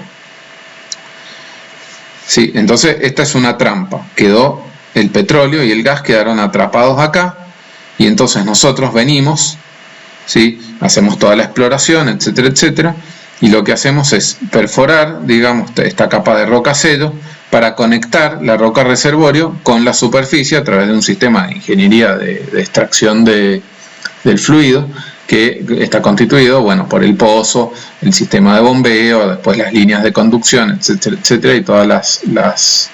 Speaker 1: Sí, entonces esta es una trampa. Quedó el petróleo y el gas quedaron atrapados acá, y entonces nosotros venimos, ¿sí? Hacemos toda la exploración, etcétera, etcétera, y lo que hacemos es perforar, digamos, esta capa de roca sello para conectar la roca reservorio con la superficie a través de un sistema de ingeniería de extracción del fluido que está constituido, bueno, por el pozo, el sistema de bombeo, después las líneas de conducción, etcétera, etcétera, y todas las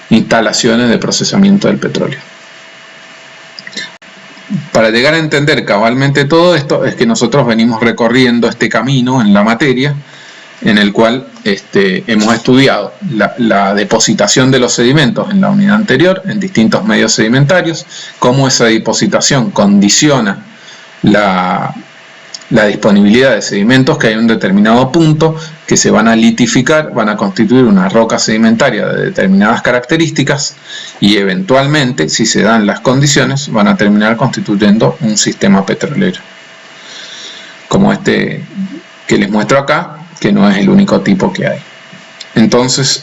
Speaker 1: instalaciones de procesamiento del petróleo. Para llegar a entender cabalmente todo esto es que nosotros venimos recorriendo este camino en la materia, en el cual hemos estudiado la depositación de los sedimentos en la unidad anterior en distintos medios sedimentarios, cómo esa depositación condiciona la disponibilidad de sedimentos que hay en un determinado punto, que se van a litificar, van a constituir una roca sedimentaria de determinadas características, y eventualmente, si se dan las condiciones, van a terminar constituyendo un sistema petrolero, como este que les muestro acá, que no es el único tipo que hay. Entonces,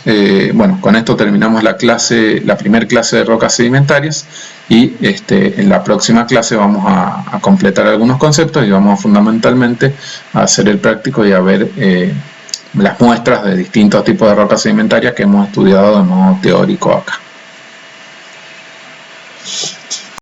Speaker 1: bueno, con esto terminamos la primera clase de rocas sedimentarias, y en la próxima clase vamos a completar algunos conceptos y vamos fundamentalmente a hacer el práctico y a ver las muestras de distintos tipos de rocas sedimentarias que hemos estudiado de modo teórico acá.